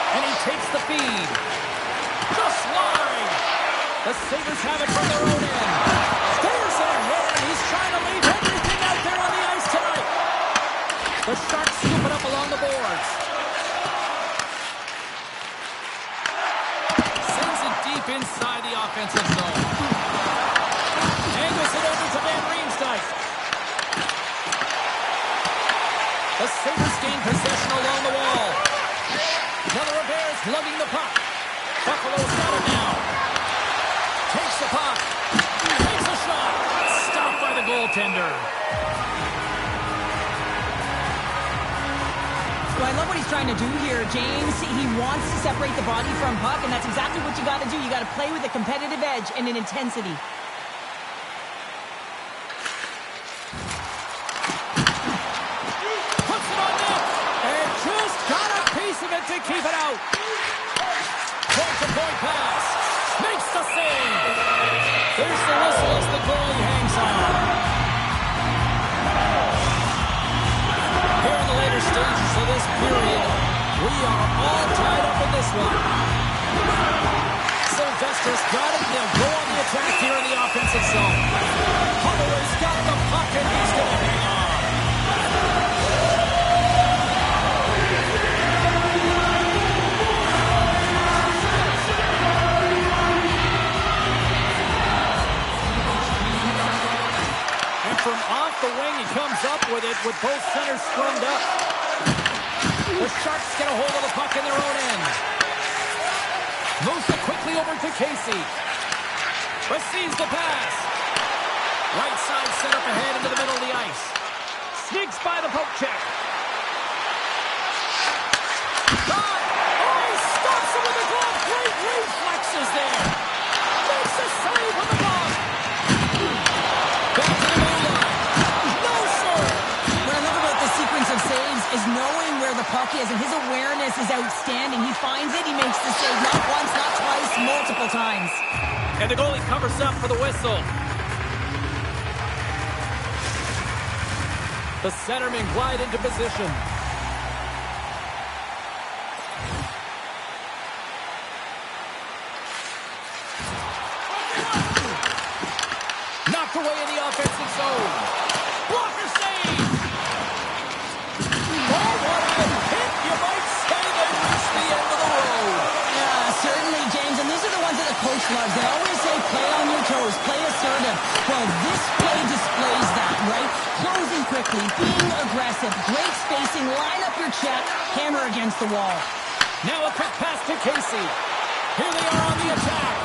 And he takes the feed. Just wide. The Sabres have it from their own end. There's a hit. He's trying to leave everything out there on the ice tonight. The Sharks scoop it up along the boards. Sends it deep inside the offensive zone. Angles it over to Van Riemsdyk. The Sabres gain possession along the wall. Another Bears lugging the puck. Buffalo's got it now. Takes the puck. Takes a shot. Stopped by the goaltender. Well, I love what he's trying to do here, James. He wants to separate the body from puck, and that's exactly what you got to do. You got to play with a competitive edge and an intensity. Puts it on net. And just got a piece of it to keep it out. Point-to-point pass. Makes the save. There's the whistle as the goalie hangs on. Here in the later stages of this period, we are all tied up in this one. Sylvester's got it. They'll go on the attack here in the offensive zone. Holloway's got the puck, and he's going to hang on. And from off the wing, he comes up with it with both centers scrummed up. The Sharks get a hold of the puck in their own end. Moves it quickly over to Casey. Receives the pass. Right side set up ahead into the middle of the ice. Sneaks by the poke check. God! Oh, he stops him with a glove. Great reflexes there. Makes a save with the glove. Back to the middle line. No, sir. What I love about this sequence of saves is knowing where the puck is, and his awareness is outstanding. He finds it, he makes the save not once, not twice, multiple times. And the goalie covers up for the whistle. The centermen glide into position. Knocked away in the offensive zone. Blocker save. Oh, what a hit. You might say they reached the end of the road. Yeah, certainly, James. And these are the ones that the coach loves. They always say, play on your toes, play assertive. Well, this play displays that, right? Closing quickly, being aggressive, great spacing, line up your check, hammer against the wall. Now a quick pass to Casey. Here they are on the the attack.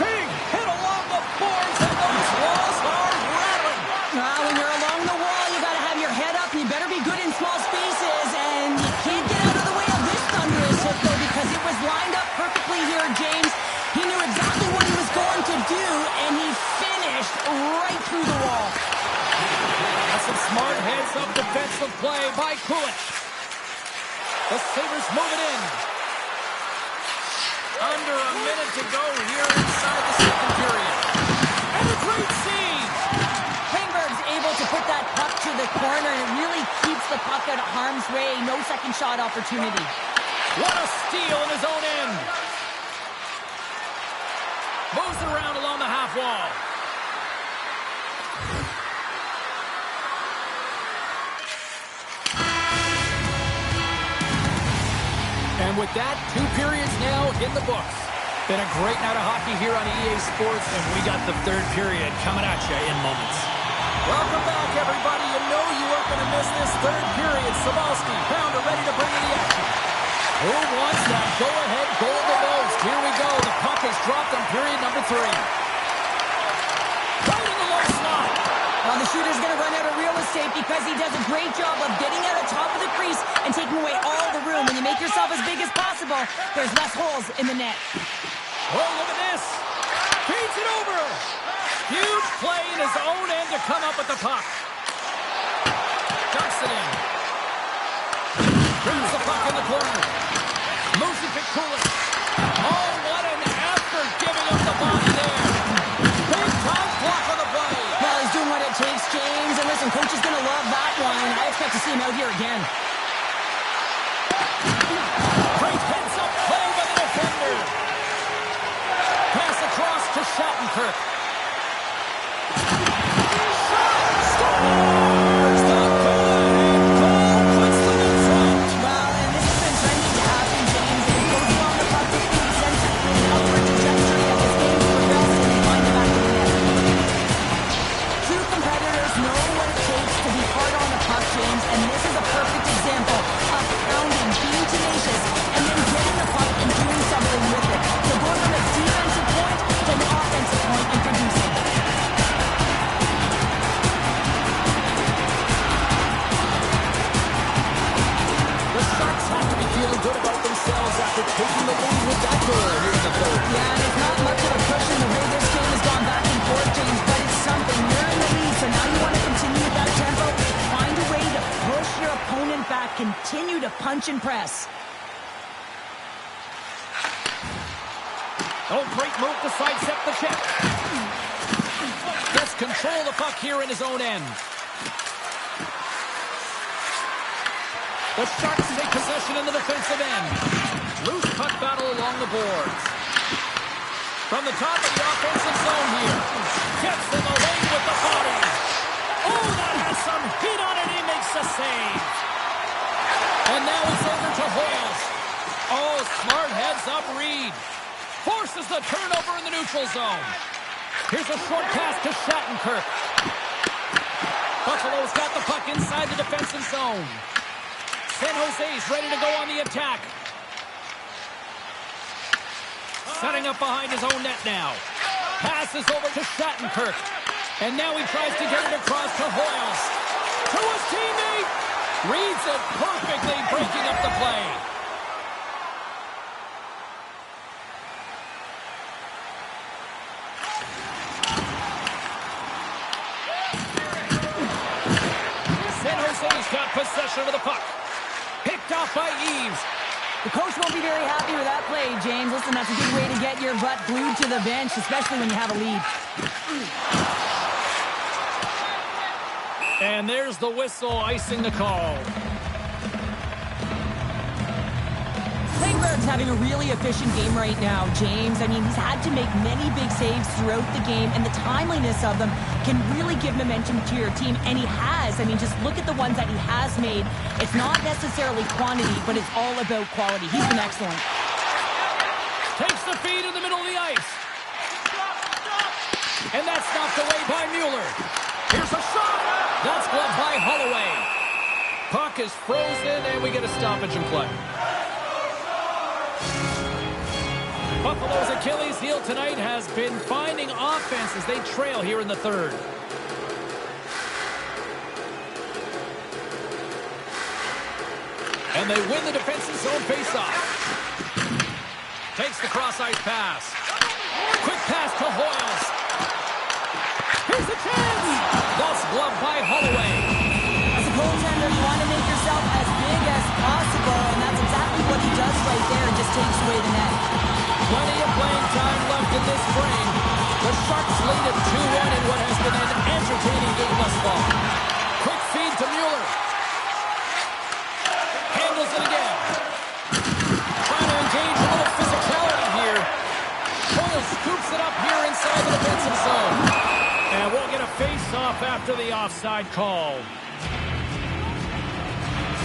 Big hit along the boards, and those walls are rattling. Well, when you're along the wall, you got to have your head up, and you better be good in small spaces, and you can't get out of the way of this thunderous hit, though, because it was lined up perfectly here, James. He knew exactly what he was going to do, and he finished right through the wall. That's some smart heads-up defensive play by Kulich. The Sabres move it in. Under a minute to go here inside the second period. And a great scene. Klingberg's able to put that puck to the corner, and it really keeps the puck out of harm's way. No second shot opportunity. What a steal in his own end. Moves it around along the half wall. And with that, 2 periods now in the books. Been a great night of hockey here on EA Sports, and we got the third period coming at you in moments. Welcome back, everybody. You know you weren't going to miss this third period. Sabalski, Pounder ready to bring in the action. Who wants that go-ahead goal the most? Here we go. The puck is dropped on period number 3. Right in the low slot. Well, the shooter's going to run out of real estate because he does a great job of getting out of top of the crease and taking away all the room. When you make yourself as big as possible, there's less holes in the net. Oh, look at this. Feeds it over. Huge play in his own end to come up with the puck. Ducks it in. Brings the puck in the corner. Moves it to Kulich. Oh, what an effort giving up the body there. Big time block on the play. Well, he's doing what it takes, James. And listen, coach is going to love that one. I expect to see him out here again. Great heads-up play by the defender. Pass across to Shattenkirk. Scores! The go-ahead goal puts them in front. Well, and this has been trending to happen, James. And it goes along the puck to feet, sends it through the upward trajectory as this game progresses and they find the back of the net. True competitors know what it takes to be hard on the puck, James, and this is a perfect example of pounding, being tenacious, and then getting the puck and doing something with it. So going from a defensive point to an offensive point and producing. The Sharks have to be feeling good about themselves after taking the lead with that goal here in the third. Yeah, and it's not much of a cushion the way this game has gone back and forth, James, but it's something. You're in the lead, so now you want to continue with that tempo. Find a way to push your opponent back. Continue to punch and press. Oh, great move to sidestep the check. Gets control of the puck here in his own end. The Sharks take possession in the defensive end. Loose puck battle along the boards. From the top of the offensive zone here. Gets in the lane with the body. Oh, that has some heat on it. He makes the save. And now it's over to Hoyles. Oh, smart heads-up read. Forces the turnover in the neutral zone. Here's a short pass to Shattenkirk. Buffalo's got the puck inside the defensive zone. San Jose's ready to go on the attack. Setting up behind his own net now. Passes over to Shattenkirk. And now he tries to get it across to Hoyles. To his teammate. Reads it perfectly, breaking up the play. San Jose's got possession of the puck. Picked off by Eves. The coach won't be very happy with that play, James. Listen, that's a good way to get your butt glued to the bench, especially when you have a lead. And there's the whistle icing the call. Klingberg's having a really efficient game right now, James. I mean, he's had to make many big saves throughout the game, and the timeliness of them can really give momentum to your team, and he has. I mean, just look at the ones that he has made. It's not necessarily quantity, but it's all about quality. He's been excellent. Takes the feed in the middle of the ice. And that's knocked away by Mueller. Here's a shot. That's gloved by Holloway. Puck is frozen, and we get a stoppage in play. Buffalo's Achilles heel tonight has been finding offense as they trail here in the third. And they win the defensive zone faceoff. Takes the cross-ice pass. Quick pass to Hoyles. Here's a chance. Lost glove by Holloway. As a goaltender, you want to make yourself as big as possible, and that's exactly what he does right there. Just takes away the net. Plenty of playing time left in this frame. The Sharks lead at 2-1 in what has been an entertaining game thus far. Quick feed to Mueller. Handles it again. Trying to engage a little physicality here. Hoyle scoops it up here inside the defensive zone. And we'll get a face-off after the offside call.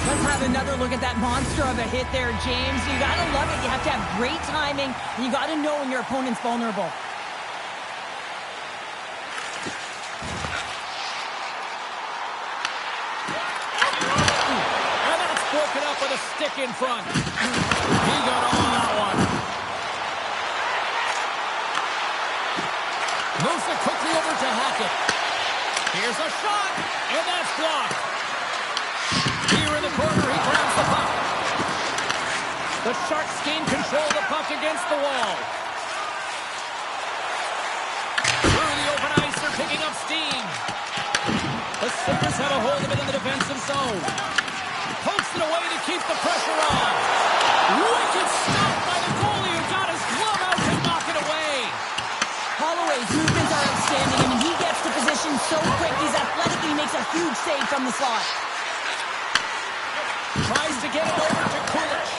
Let's have another look at that monster of a hit there, James. You got to love it. You have to have great timing, and you got to know when your opponent's vulnerable. Broken up with a stick in front. He got all on that one. Moves it quickly over to Hackett. Here's a shot, and that's blocked. Here in the corner, he grabs the puck. The Sharks gain control of the puck against the wall. Through the open ice, they're picking up steam. The Sabres have a hold of it in the defensive zone. Pokes it away to keep the pressure on. Wicked stop by the goalie who got his glove out to knock it away. Holloway's movements are outstanding. I mean, he gets the position so quick. He's athletic and he makes a huge save from the slot. Tries to get it over to Kulich.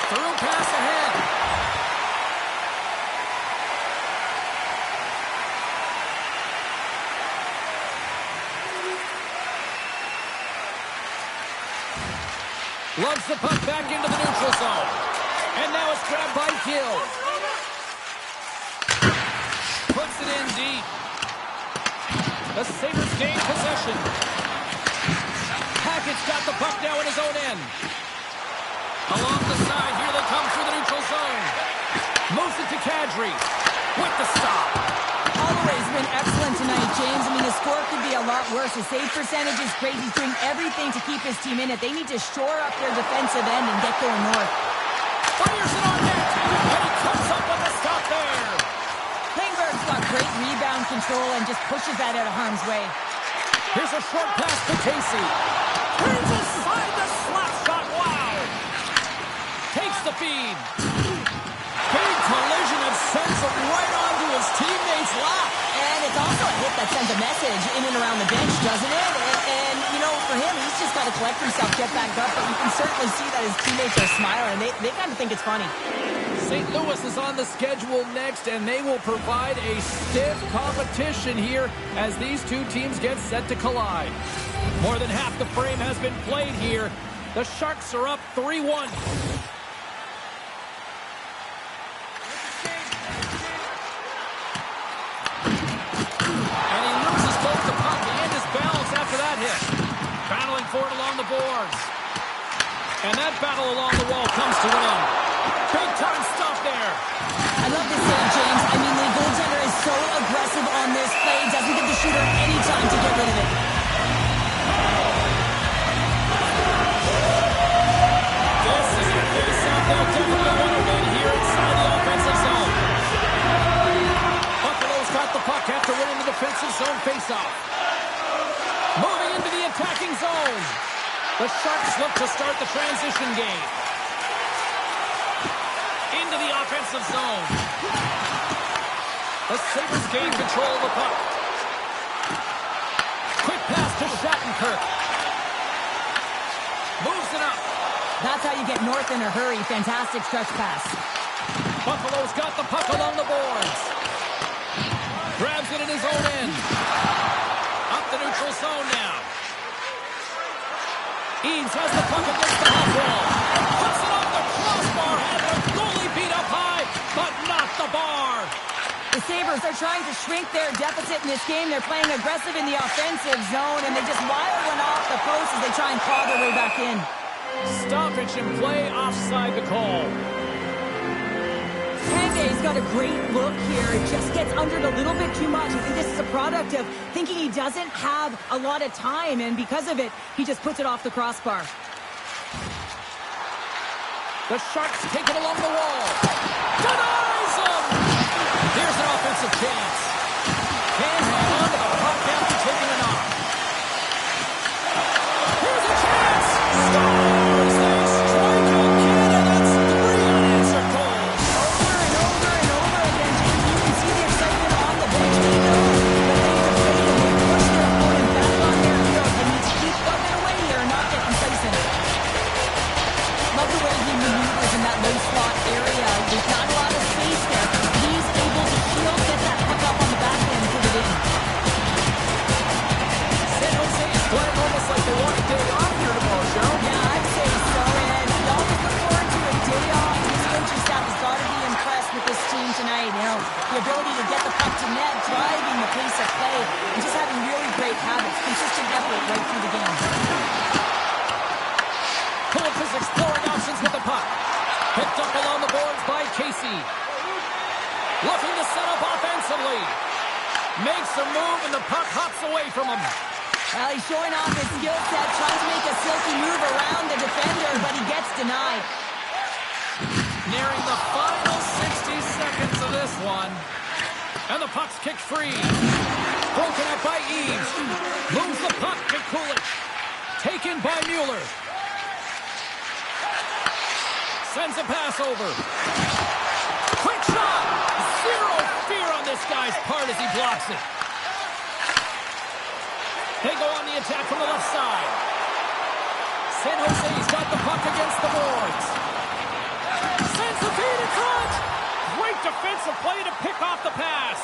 Through pass ahead. Loves the puck back into the neutral zone. And now it's grabbed by Gill. Puts it in deep. The Sabres gain possession. Hackett's got the puck now in his own end. Along the side, here they come through the neutral zone. Moves it to Kadri. With the stop. Holloway's been excellent tonight, James. I mean, the score could be a lot worse. His save percentage is great. He's doing everything to keep his team in it. They need to shore up their defensive end and get going north. Fires it on net. And he comes up with a stop there. Klingberg's got great rebound control and just pushes that out of harm's way. Here's a short pass to Casey. Turns aside the slap shot. Wow. Takes the feed. Big collision and sends it right onto his teammate's lap. And it's also a hit that sends a message in and around the bench, doesn't it? And you know, for him, he's just got to collect himself, get back up. But you can certainly see that his teammates are smiling. They kind of think it's funny. St. Louis is on the schedule next, and they will provide a stiff competition here as these two teams get set to collide. More than half the frame has been played here. The Sharks are up 3-1. Battling for it along the boards. And that battle along the wall comes to an end. Big time stuff there. I love this save, James. I mean, the goaltender is so aggressive on this play. Doesn't give the shooter any time to get rid of it. This is a face-off they'll definitely want to win here inside the offensive zone. Buffalo's got the puck after winning the defensive zone face-off. Moving into the attacking zone. The Sharks look to start the transition game. Into the offensive zone. The Sabres gain control of the puck. Quick pass to Shattenkirk. Moves it up. That's how you get north in a hurry. Fantastic stretch pass. Buffalo's got the puck along the boards. Grabs it in his own end. Up the neutral zone now. Eames has the puck against the half wall. Puts it off the crossbar. Had the goalie beat up high, but not the bar. The Sabres are trying to shrink their deficit in this game. They're playing aggressive in the offensive zone, and they just wire one off the post as they try and claw their way back in. Stoppage in play, offside the call. Kange's got a great look here. It just gets under it a little bit too much. I think this is a product of thinking he doesn't have a lot of time, and because of it, he just puts it off the crossbar. The Sharks take it along the wall. Denies him! Here's an offensive chance. Can hang on to the puck after taking it off. Here's a chance! Scores! They strike out Canada. That's 3 unanswered goals. Over and over and over again, James. You can see the excitement on the bench. They know that they defend and they push their opponent back on their heels. They need to keep bugging away here and not get complacent. Love the way he maneuvers in that low slot area. There's not a lot of space there. He's able to shield, get that puck up on the back end, and put it in. San Jose is playing almost like they want a day off here tomorrow, Cheryl. Yeah, I'd say so. And we always look forward to a day off. This coaching staff has got to be impressed with this team tonight. You know, the ability to get the puck to net, driving the pace of play, and just having really great habits, consistent effort right through the game. Phillips is exploring options with the puck. Picked up along the boards by Casey. Looking to set up offensively. Makes a move and the puck hops away from him. Well, he's showing off his skill set, trying to make a silky move around the defender, but he gets denied. Nearing the final 60 seconds of this one. And the puck's kicked free. Broken up by Eaves. Moves the puck to Kulich. Taken by Mueller. Sends a pass over. Quick shot! Zero fear on this guy's part as he blocks it. They go on the attack from the left side. San Jose's got the puck against the boards. Sends the feed in front. Great defensive play to pick off the pass.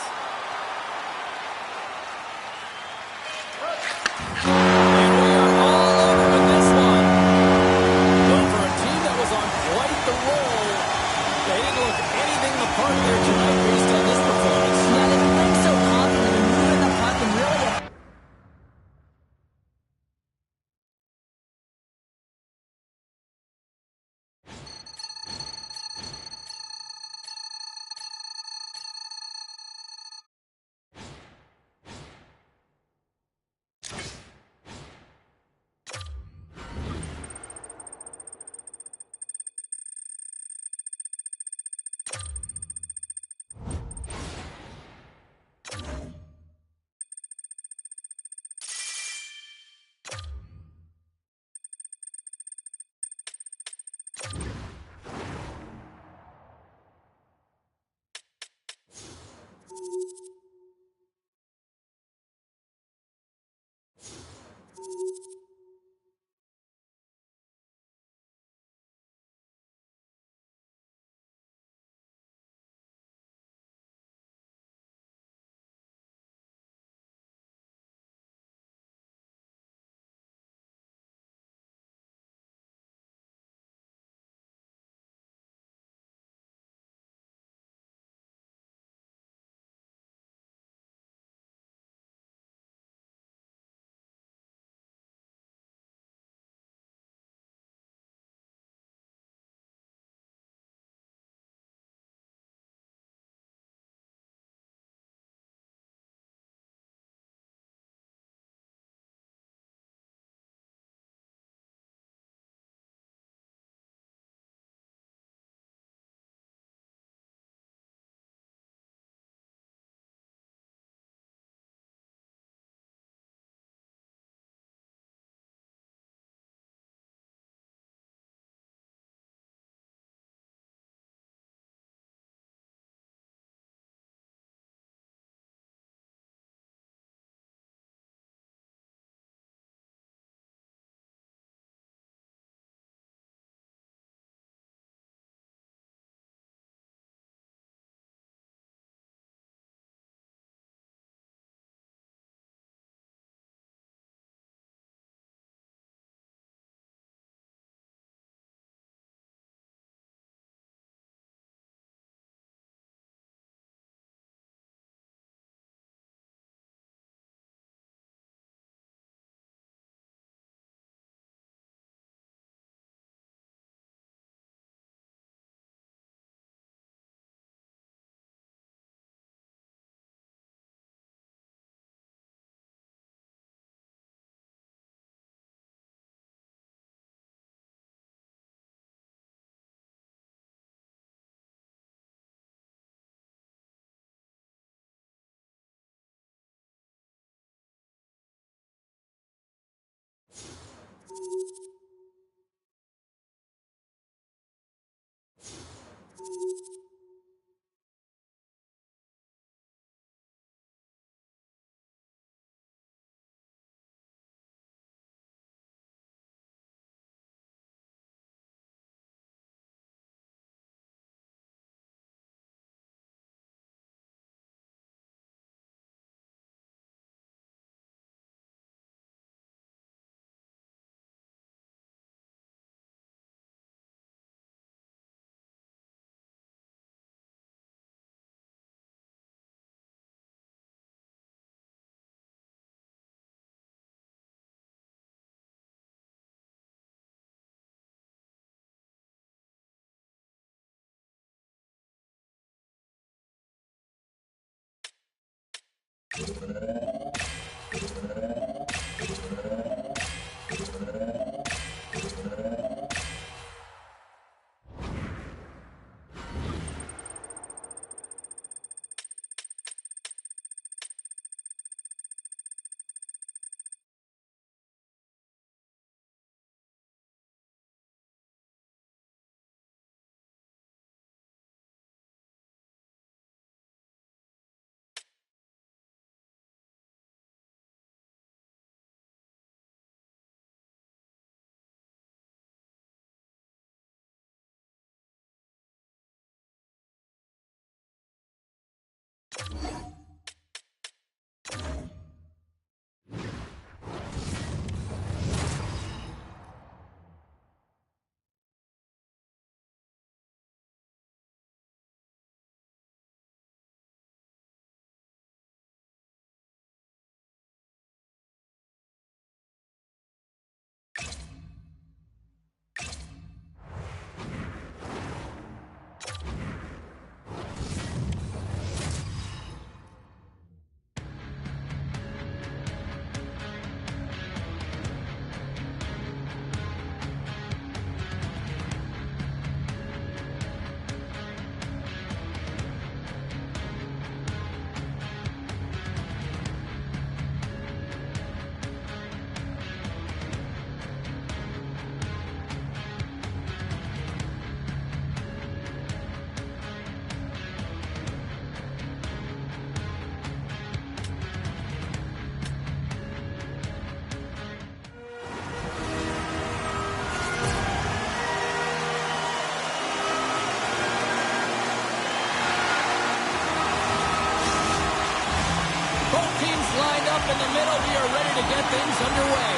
in the middle. We are ready to get things underway.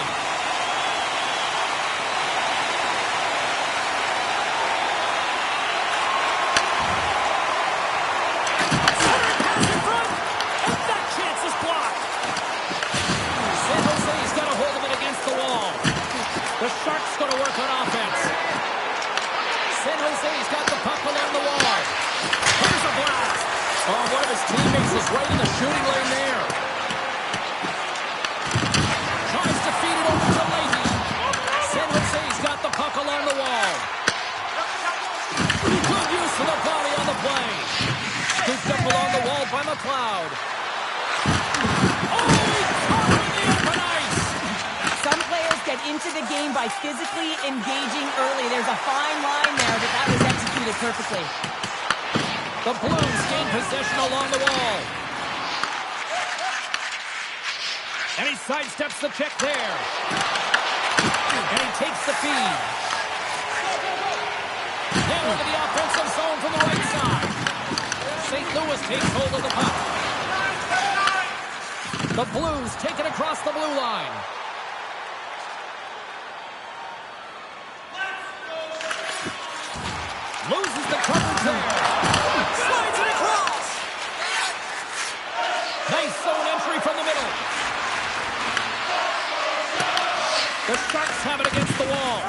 Center pass in front. And that chance is blocked. San Jose's got a hold of it against the wall. The Sharks going to work on offense. San Jose's got the puck along the wall. Here's a blast. Oh, one of his teammates is right in the shooting lane there. Tries to feed it over to Leahy. San Jose's got the puck along the wall. Good use of the body on the play. Scooped up along the wall by McLeod. Oh, he caught it in the open ice. Some players get into the game by physically engaging early. There's a fine line there, but that was executed perfectly. The Blues gain possession along the wall. And he sidesteps the check there. And he takes the feed. Then into the offensive zone from the right side. St. Louis takes hold of the puck. The Blues take it across the blue line. Loses the coverage there. Slides it across. Nice zone entry from the middle. The Sharks have it against the wall.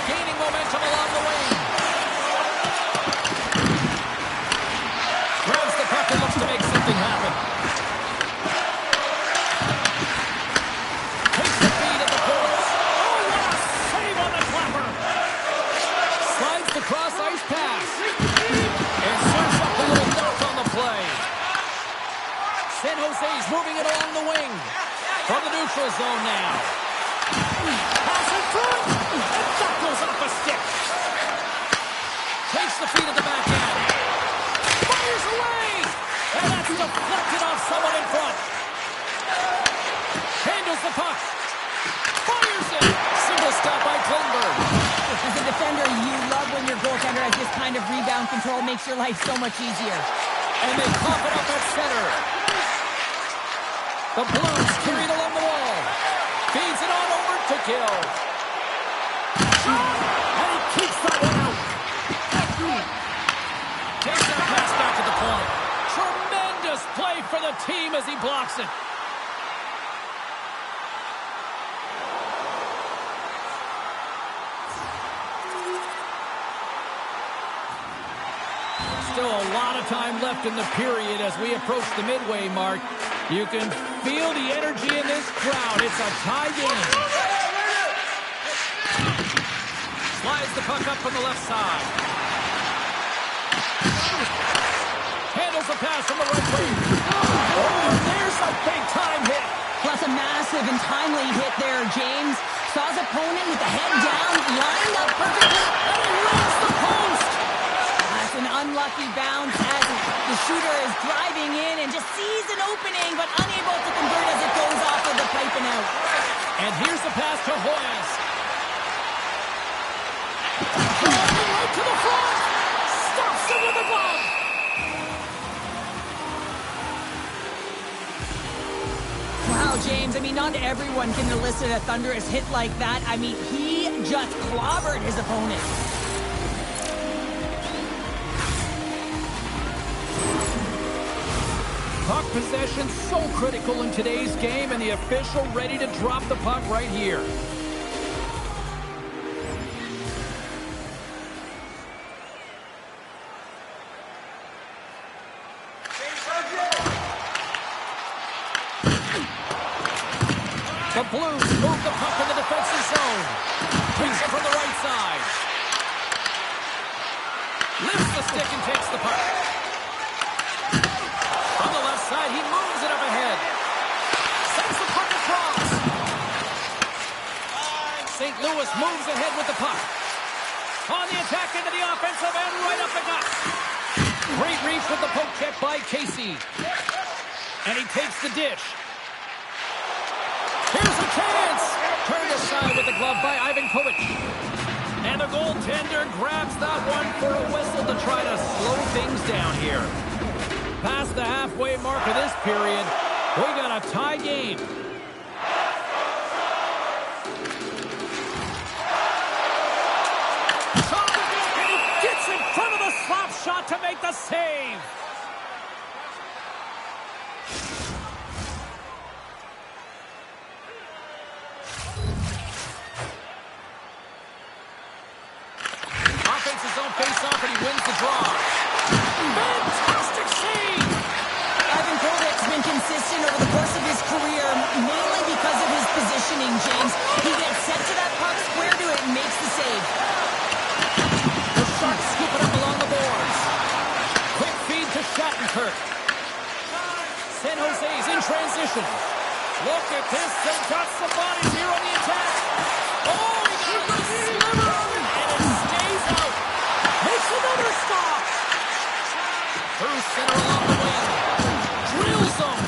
Gaining momentum along the wing. Grabs the puck and looks to make something happen. Takes the feed at the boards. Oh, what a save on the clapper. Slides the cross-ice pass. And serves up a little knock on the play. San Jose's moving it along the wing. From the neutral zone now. front! And that goes off a stick. Takes the feet at the back end. Fires away! And that's deflected off someone in front. Handles the puck. Fires it! Single stop by Klingberg. As a defender, you love when your goaltender has this kind of rebound control. Makes your life so much easier. And they cough it up at center. The Blues carry it along the wall. Feeds it on over to Gill. And he keeps that one out. Takes that pass back to the point. Tremendous play for the team as he blocks it. Still a lot of time left in the period as we approach the midway mark. You can feel the energy in this crowd. It's a tie game. Slides the puck up from the left side. Handles the pass from the right wing. Oh, there's a big-time hit. Plus a massive and timely hit there, James. Saw his opponent with the head down, lined up perfectly, and he lands the post. That's an unlucky bounce as the shooter is driving in and just sees an opening, but unable to convert as it goes off of the pipe and out. And here's the pass to Hoyes. Right to the front. Stops it with a glove. Wow, James, I mean, not everyone can elicit a thunderous hit like that. I mean, he just clobbered his opponent. Puck possession so critical in today's game, and the official ready to drop the puck right here. The Blues move the puck in the defensive zone. Takes it from the right side. Lifts the stick and takes the puck. On the left side, he moves it up ahead. Sends the puck across. St. Louis moves ahead with the puck. On the attack into the offensive end, right up the gut. Great reach with the poke check by Casey. And he takes the dish. Here's a chance! Turned aside with the glove by Ivan Kovic. And the goaltender grabs that one for a whistle to try to slow things down here. Past the halfway mark of this period, we got a tie game. And he gets in front of the slap shot to make the save. Offensive zone face-off, and he wins the draw. Fantastic save! Ivan Kovic's been consistent over the course of his career, mainly because of his positioning, James. He gets set to that puck, square to it, and makes the save. The Sharks scoop it up along the boards. Quick feed to Shattenkirk. San Jose's in transition. Look at this. They've got some bodies here on the attack. Oh, he got the sliver, and it stays out. Makes another stop. Through center along the wing. Drills them.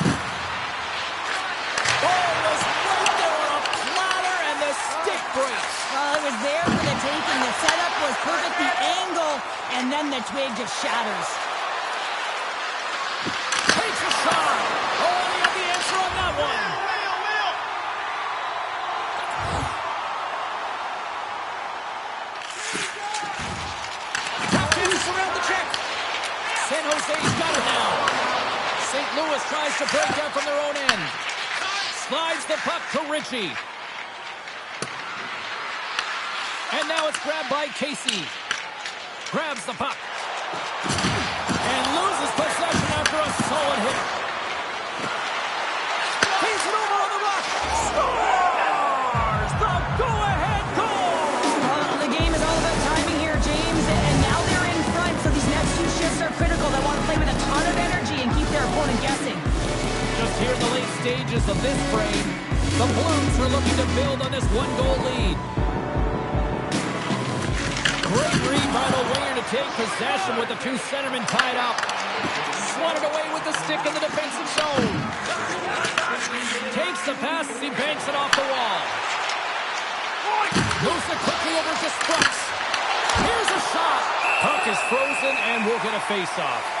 Oh, was right there on a platter, and the stick breaks. Well, it was there for the taking. The setup was perfect, the angle, and then the twig just shatters. Takes a shot. Oh, and he had the answer on that one. Captains around the check. San Jose's got it now. St. Louis tries to break out from their own end. Slides the puck to Ritchie. And now it's grabbed by Casey. Grabs the puck. And loses possession after a solid hit. He's it over on the rush. Scores the go-ahead goal. Well, the game is all about timing here, James, and now they're in front, so these next two shifts are critical. They want to play with a ton of energy and keep their opponent guessing. Just here in the late stages of this frame, The Blues are looking to build on this one-goal lead. Great read by the winger to take possession with the two centermen tied up. Swatted away with the stick in the defensive zone. Takes the pass as he banks it off the wall. Moves it quickly over to Sprux. Here's a shot. Puck is frozen and we'll get a face-off.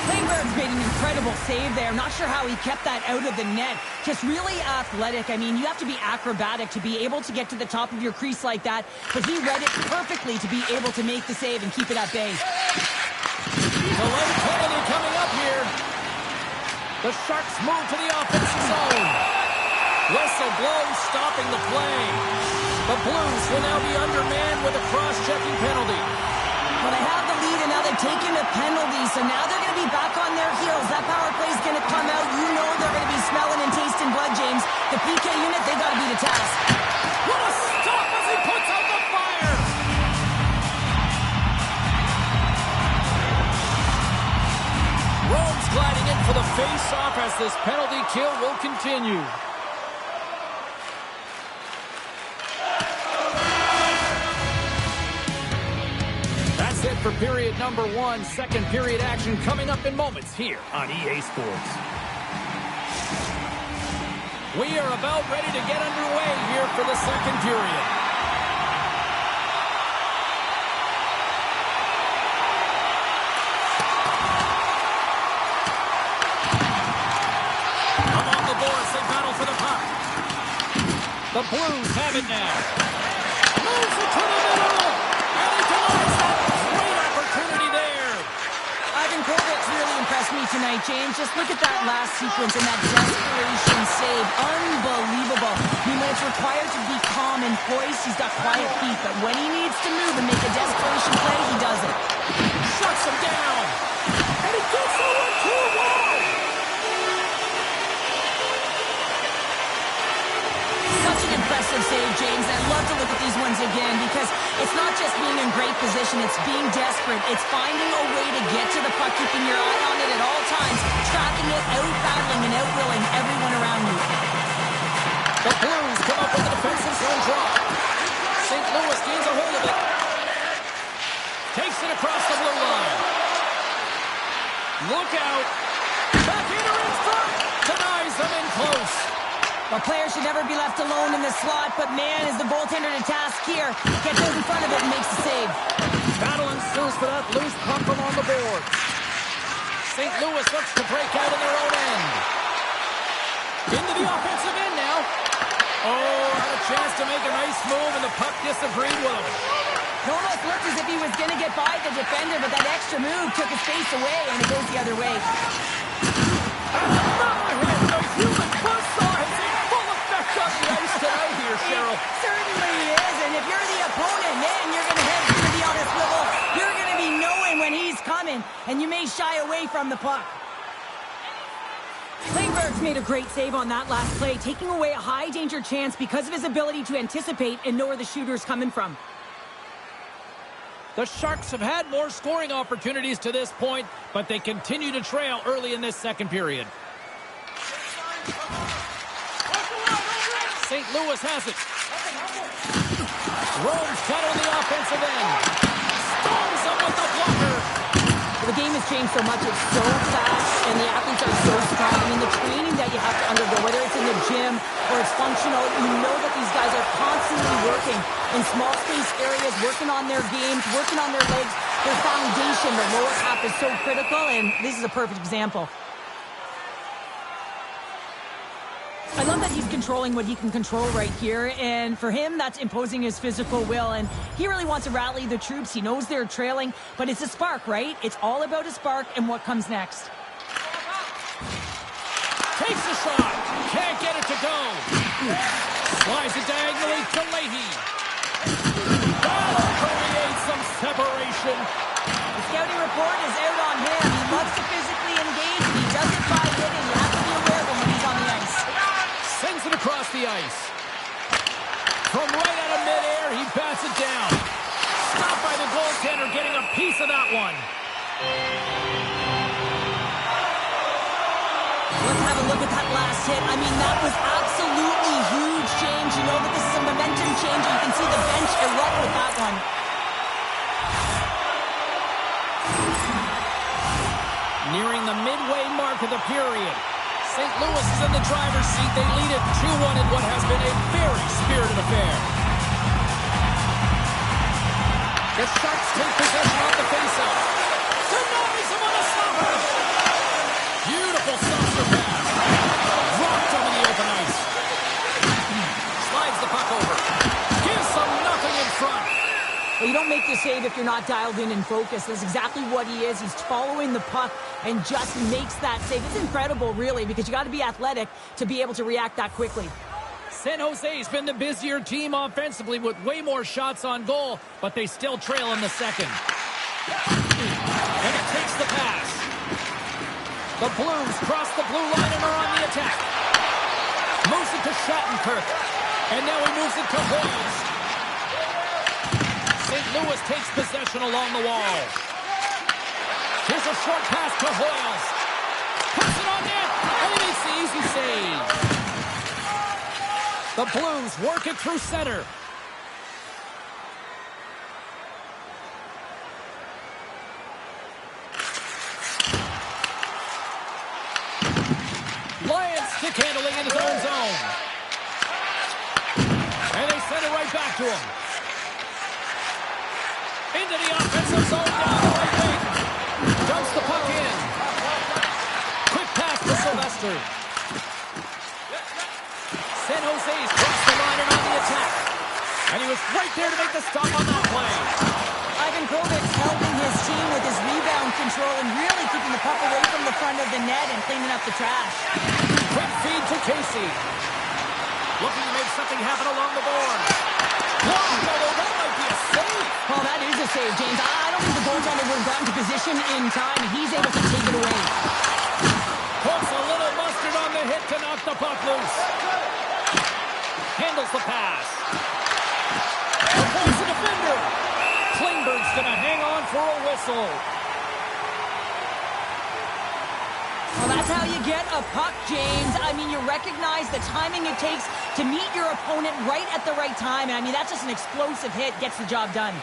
Klingberg's made an incredible save there. Not sure how he kept that out of the net. Just really athletic. I mean, you have to be acrobatic to be able to get to the top of your crease like that, but he read it perfectly to be able to make the save and keep it at bay. Delayed penalty coming up here. The Sharks move to the offensive zone. Whistle blows, stopping the play. The Blues will now be undermanned with a cross-checking penalty. Well, they have the lead, and now they've taken a penalty, so now they're going to be back on their heels. That power play is going to come out. You know they're going to be smelling and tasting blood, James. The PK unit, they got to be the task. What a stop as he puts out the fire! Rome's gliding in for the face-off as this penalty kill will continue. That's it for period number 1. Second period action coming up in moments here on EA Sports. We are about ready to get underway here for the second period. Along the boards, they battle for the puck. The Blues have it now. Moves it to the middle. And he denies that. Great opportunity there. Ivan Korvik's really impressed me tonight, James. Just look at that last sequence and that desperation save. Unbelievable. I mean, when it's required to be calm and poised, he's got quiet feet. But when he needs to move and make a desperation play, he does it. Shuts him down. And he gets over to a wall. Such an impressive save, James. I'd love to look at these ones again because it's not just being in great position. It's being desperate. It's finding a way to get to the puck, keeping your eye on it at all times, tracking it, out-battling and out-willing everyone around you. The Blues come up with a defensive zone draw. St. Louis gains a hold of it. Takes it across the blue line. Look out. Backhander in front. Denies them in close. Well, players should never be left alone in the slot, but man, is the goaltender to task here. Gets out in front of it and makes the save. Battle ensues for that loose puck along the board. St. Louis looks to break out in their own end. Into the offensive end now. Oh, had a chance to make a nice move, and the puck disagreed with him. It almost looked as if he was going to get by the defender, but that extra move took his face away, and it goes the other way. And another hit. The human buzzsaw has in full effect on the ice tonight here, Cheryl. It certainly is, and if you're the opponent, man, your head's going to be on a swivel. You're going to be knowing when he's coming, and you may shy away from the puck. Klingberg's made a great save on that last play, taking away a high-danger chance because of his ability to anticipate and know where the shooter's coming from. The Sharks have had more scoring opportunities to this point, but they continue to trail early in this second period. St. Louis has it. Rome's got on the offensive end. Storms up with the blocker. The game has changed so much. It's so fast, and the athletes are so strong. I mean, the training that you have to undergo, whether it's in the gym or it's functional, you know that these guys are constantly working in small space areas, working on their games, working on their legs. Their foundation, the lower half is so critical, and this is a perfect example. I love that he's controlling what he can control right here, and for him, that's imposing his physical will, and he really wants to rally the troops. He knows they're trailing, but it's a spark, right? It's all about a spark and what comes next. Takes the shot. Can't get it to go. Slides it diagonally to Leahy. That'll create some separation. The scouting report is out on him. He loves to physically engage, and he does it by hitting. You have to be aware of him when he's on the ice. Sends it across the ice. From right out of midair, he bats it down. Stopped by the goaltender, getting a piece of that one. let's have a look at that last hit. I mean, that was absolutely huge, James. You know that this is a momentum change. You can see the bench erupt with that one. Nearing the midway mark of the period. St. Louis is in the driver's seat. They lead it 2-1 in what has been a very spirited affair. The Sharks take possession off the faceoff. Denies him on a stopper. Beautiful saucer pass. Rocked over the open ice. Slides the puck over. Gives them nothing in front. Well, you don't make the save if you're not dialed in and focused. That's exactly what he is. He's following the puck and just makes that save. It's incredible, really, because you got to be athletic to be able to react that quickly. San Jose's been the busier team offensively with way more shots on goal, but they still trail in the second. And it takes the pass. The Blues cross the blue line and are on the attack. Moves it to Shattenkirk. And now he moves it to Hoyles. St. Louis takes possession along the wall. Here's a short pass to Hoyles. Puts it on net, and he makes the easy save. The Blues work it through center. Lions stick handling in his own zone. And they send it right back to him. Into the offensive zone down the right wing. Dumps the puck in. Quick pass to Sylvester. San Jose's crossed the line and on the attack. And he was right there to make the stop on that play. Ivan Kovacs helping his team with his rebound control and really keeping the puck away from the front of the net and cleaning up the trash. Quick feed to Casey. Looking to make something happen along the board. Although that might be a save. Well, that is a save, James. I don't think the goaltender would have gotten to position in time. He's able to take it away. Puts a little mustard on the hit to knock the puck loose. Handles the pass. Avoids the defender. Klingberg's going to hang on for a whistle. Well, that's how you get a puck, James. I mean, you recognize the timing it takes to meet your opponent right at the right time. And I mean, that's just an explosive hit. Gets the job done.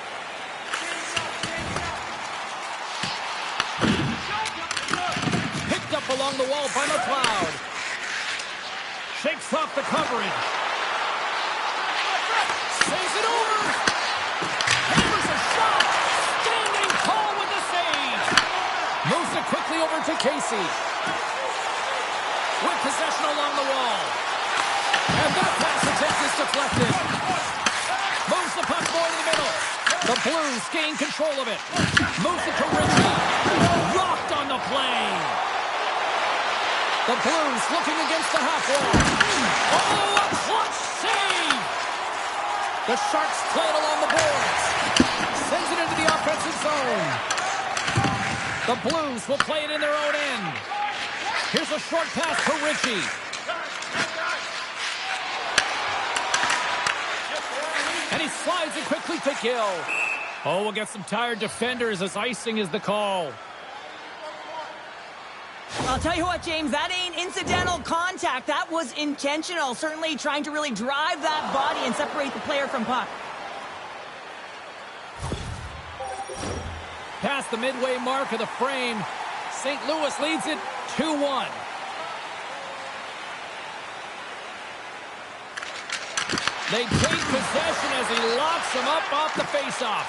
Picked up along the wall by McLeod. Shakes off the coverage. Saves it over. Hammers a shot. Standing tall with the save. Moves it quickly over to Casey. With possession along the wall. And that pass attempt is deflected. Moves the puck more to the middle. The Blues gain control of it. Moves it to Ritchie. Rocked on the play. The Blues looking against the half wall. Oh, a clutch save! The Sharks play it along the boards. Sends it into the offensive zone. The Blues will play it in their own end. Here's a short pass to Ritchie. And he slides it quickly to Gill. Oh, we'll get some tired defenders as icing is the call. I'll tell you what, James, that ain't incidental contact. That was intentional. Certainly trying to really drive that body and separate the player from puck. Past the midway mark of the frame, St. Louis leads it 2-1. They take possession as he locks him up off the faceoff.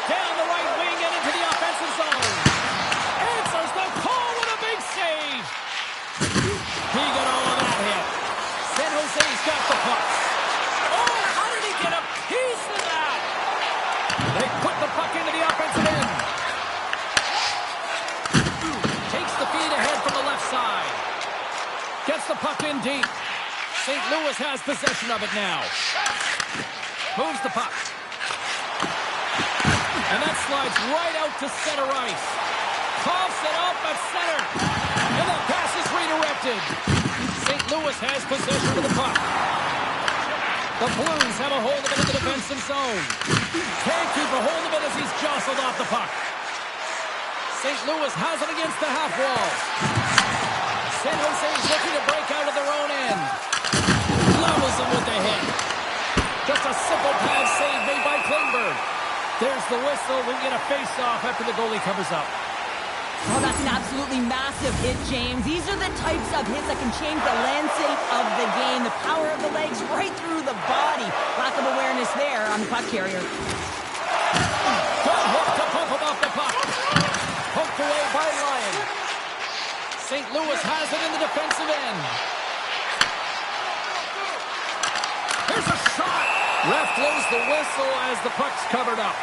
Down the right wing and into the offensive zone. Answers the call with a big save. He got all of that hit. San Jose's got the puck. Oh, how did he get a piece of that? They put the puck into the offensive end. Takes the feed ahead from the left side. Gets the puck in deep. St. Louis has possession of it now. Moves the puck. And that slides right out to center ice. Coughs it up at center. And the pass is redirected. St. Louis has possession of the puck. The Blues have a hold of it in the defensive zone. Can't keep a hold of it as he's jostled off the puck. St. Louis has it against the half wall. San Jose's looking to break out of their own end. Levels them with the hit. Just a simple pad save made by Klingberg. There's the whistle. We get a face-off after the goalie covers up. Oh, that's an absolutely massive hit, James. These are the types of hits that can change the landscape of the game. The power of the legs right through the body. Lack of awareness there on the puck carrier. Good hook to pump him off the puck. Poked away by Lyon. St. Louis has it in the defensive end. Here's a shot. Ref blows the whistle as the puck's covered up.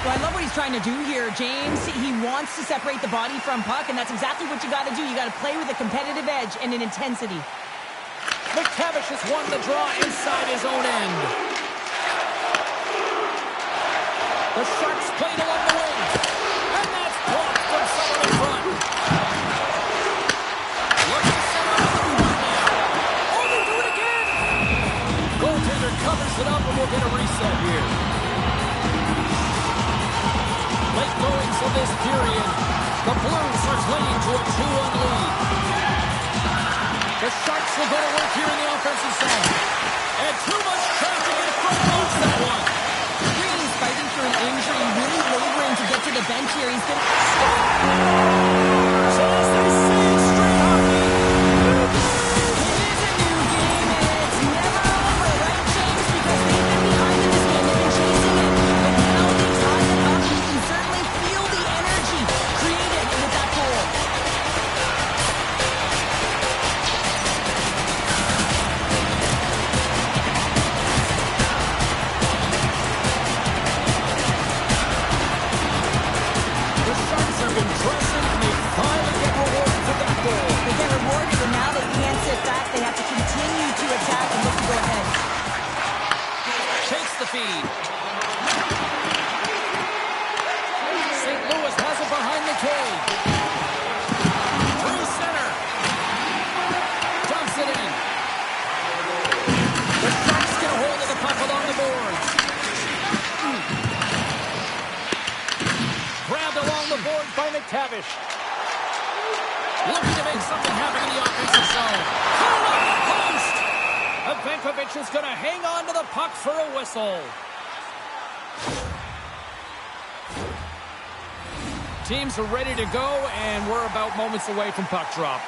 Well, I love what he's trying to do here, James. He wants to separate the body from puck, and that's exactly what you got to do. You got to play with a competitive edge and an intensity. McTavish has won the draw inside his own end. The Sharks played along the wings, and that's blocked from someone in front. Looking set up on the front now. Oh, they do it again! Goaltender covers it up, and we'll get a reset here. Late goings of this period, the Blues are clinging to a 2-1 lead. The Sharks will go to work here in the offensive zone. And too much traffic in front, moves that one. Green's fighting through an injury, really laboring to get to the bench here. He's been... So as they say in straight hockey, It is a new game, and it's never over, right, James? Because they've been behind in this game, they've been chasing it. But now they tie it up, and you can certainly feel the energy created with that goal. the Sharks have been pressing, and they finally get rewarded for that goal. They get rewarded, and now they can't sit back. They have to continue to attack and look to go ahead. Takes the feed. St. Louis has it behind the cage. Through center. Dumps it in. The Sharks get a hold of the puck along the boards. Grabbed along the boards by McTavish. Looking to make something happen in the offensive zone. Caught on the post. Benkovic is going to hang on to the puck for a whistle. Teams are ready to go, and we're about moments away from puck drop.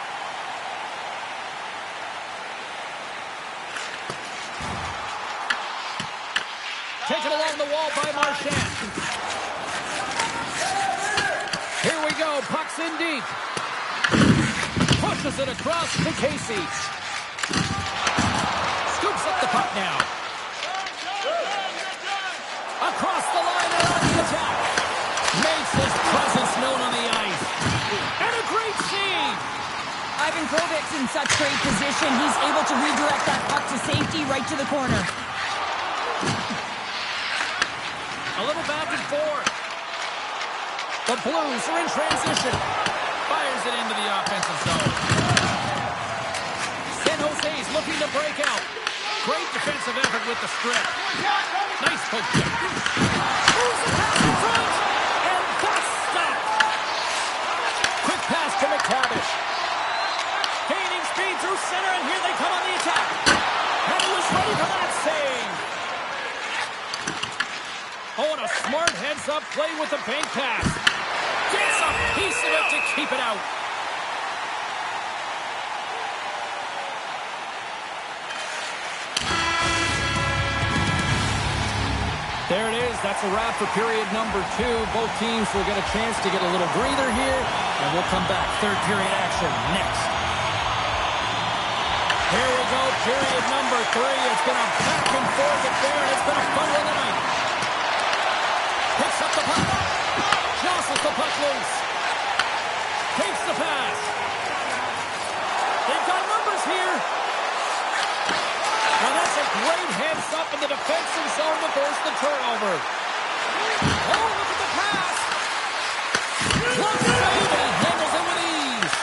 Taken along the wall by Marchand. Here we go, puck's in deep. Pushes it across to Casey. Scoops up the puck now. Across the line and on the attack. Makes his presence known on the ice. And a great save. Ivan Krovic's in such great position. He's able to redirect that puck to safety right to the corner. A little back and forth. The Blues are in transition. Fires it into the offensive zone. San Jose's looking to break out. Great defensive effort with the strip. Nice poke check. Moves it past in front. And that's stopped. Quick pass to McTavish. Gaining speed through center, and here they come on the attack. And he was ready for that save. Oh, and a smart heads-up play with the bank pass. Gets a piece of it to keep it out. There it is. That's a wrap for period number 2. Both teams will get a chance to get a little breather here, and we'll come back. Third period action next. Here we go, period number 3. It's been a back and forth affair, and it's been a fun one tonight. Picks up the puck. Jostles the puck loose. Takes the pass. They've got numbers here. Now that's a great heads up in the defensive zone to force the turnover. Oh, look at the pass. Close save, and he handles it with ease.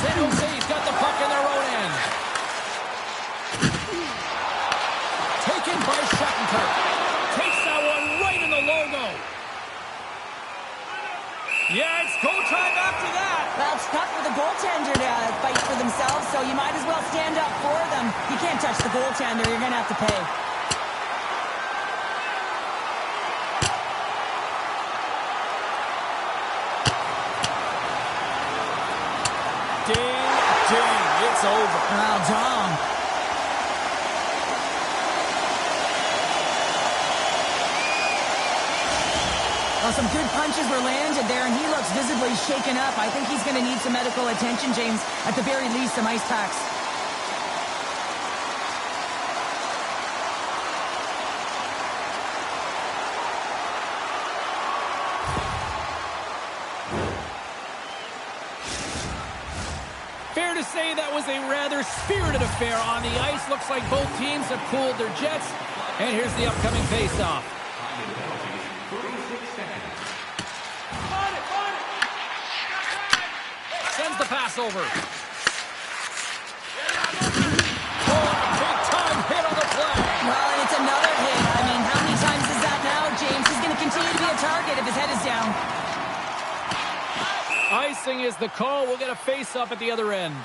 San Jose's got the puck in their own end. Taken by Shattenkirk. Takes that one right in the logo. Yeah, it's go time after so you might as well stand up for them. You can't touch the goaltender. You're going to have to pay. Ding, ding. It's over. Well, Dom. Well, some good punches were landed there, and he looks visibly shaken up. I think he's going to need some medical attention, James. At the very least, some ice packs. Fair to say that was a rather spirited affair on the ice. Looks like both teams have cooled their jets. And here's the upcoming face-off. Sends the pass over. Oh, a big-time hit on the play. Well, and it's another hit. I mean, how many times is that now, James? He's going to continue to be a target if his head is down. Icing is the call. We'll get a face-off at the other end.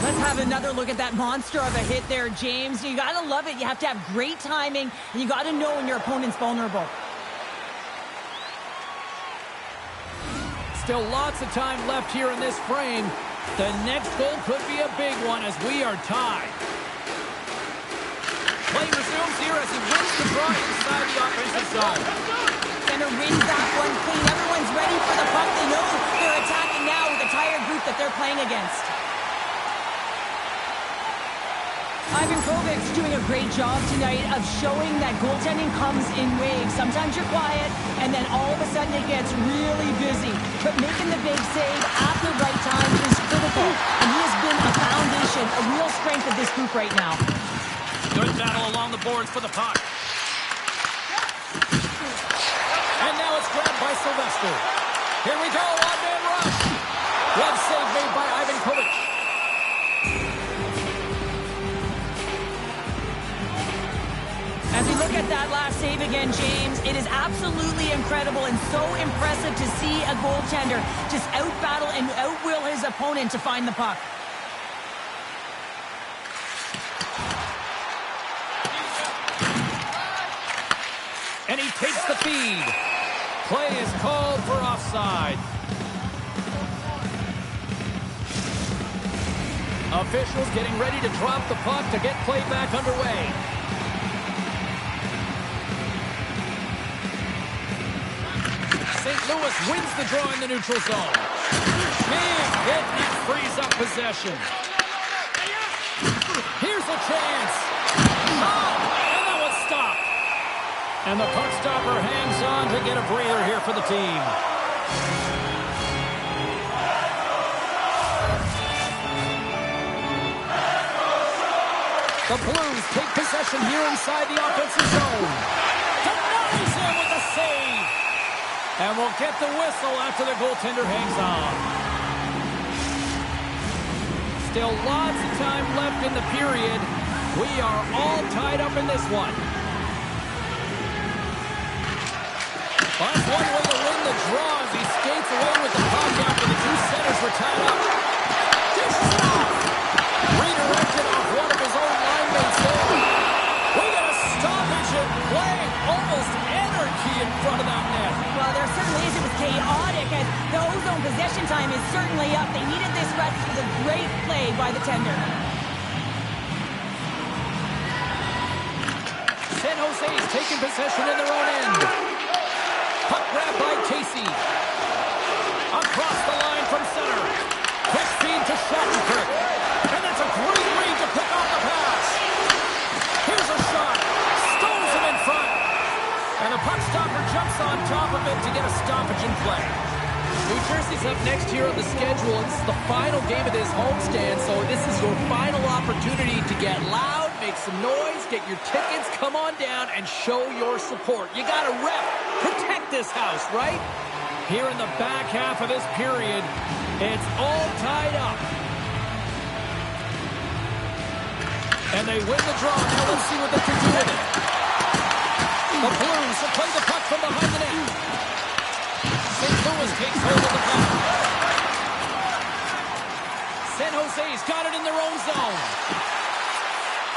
Let's have another look at that monster of a hit there, James. You got to love it. You have to have great timing, and you got to know when your opponent's vulnerable. Still lots of time left here in this frame. The next goal could be a big one as we are tied. Play resumes here as he wins the draw inside the offensive zone. Center wins that one clean. Everyone's ready for the puck. They know they're attacking now with the tired group that they're playing against. Ivan Kovic's doing a great job tonight of showing that goaltending comes in waves. Sometimes you're quiet, and then all of a sudden it gets really busy. But making the big save at the right time is critical. And he has been a foundation, a real strength of this group right now. Good battle along the boards for the puck. And now it's grabbed by Sylvester. Here we go, one-man rush. Glove save made by Ivan Kovic. As we look at that last save again, James, it is absolutely incredible and so impressive to see a goaltender just out-battle and out-will his opponent to find the puck. And he takes the feed. Play is called for offside. Officials getting ready to drop the puck to get play back underway. St. Louis wins the draw in the neutral zone. Big hit and frees up possession. Here's a chance. Oh, and that was stopped. And the puck stopper hangs on to get a breather here for the team. The Blues take possession here inside the offensive zone. Denies him with a save. And we'll get the whistle after the goaltender hangs on. Still lots of time left in the period. We are all tied up in this one. That's one way to win the draw as he skates away with the puck after the two centers were tied up. Dishes it off. Redirected off one of his own linemates there. We got a stoppage in play. Almost anarchy in front of that net. Well, there certainly is. It was chaotic as the ozone possession time is certainly up. They needed this rest with a great play by the tender. San Jose is taking possession in their own end. Puck grab by Casey. Across the line from center. Quick feed to Shattenkirk. And that's a great read to pick off the pass. Here's a shot. Stones him in front. And the puck stopper jumps on top of it to get a stoppage in play. New Jersey's up next here on the schedule. This is the final game of this homestand, so this is your final opportunity to get loud, make some noise, get your tickets, come on down, and show your support. You got to rep, protect this house, right? Here in the back half of this period, it's all tied up. And they win the draw. Now let's see what they can do with it. The Blues will play the puck from behind the net. St. Louis takes hold of the puck. San Jose's got it in their own zone.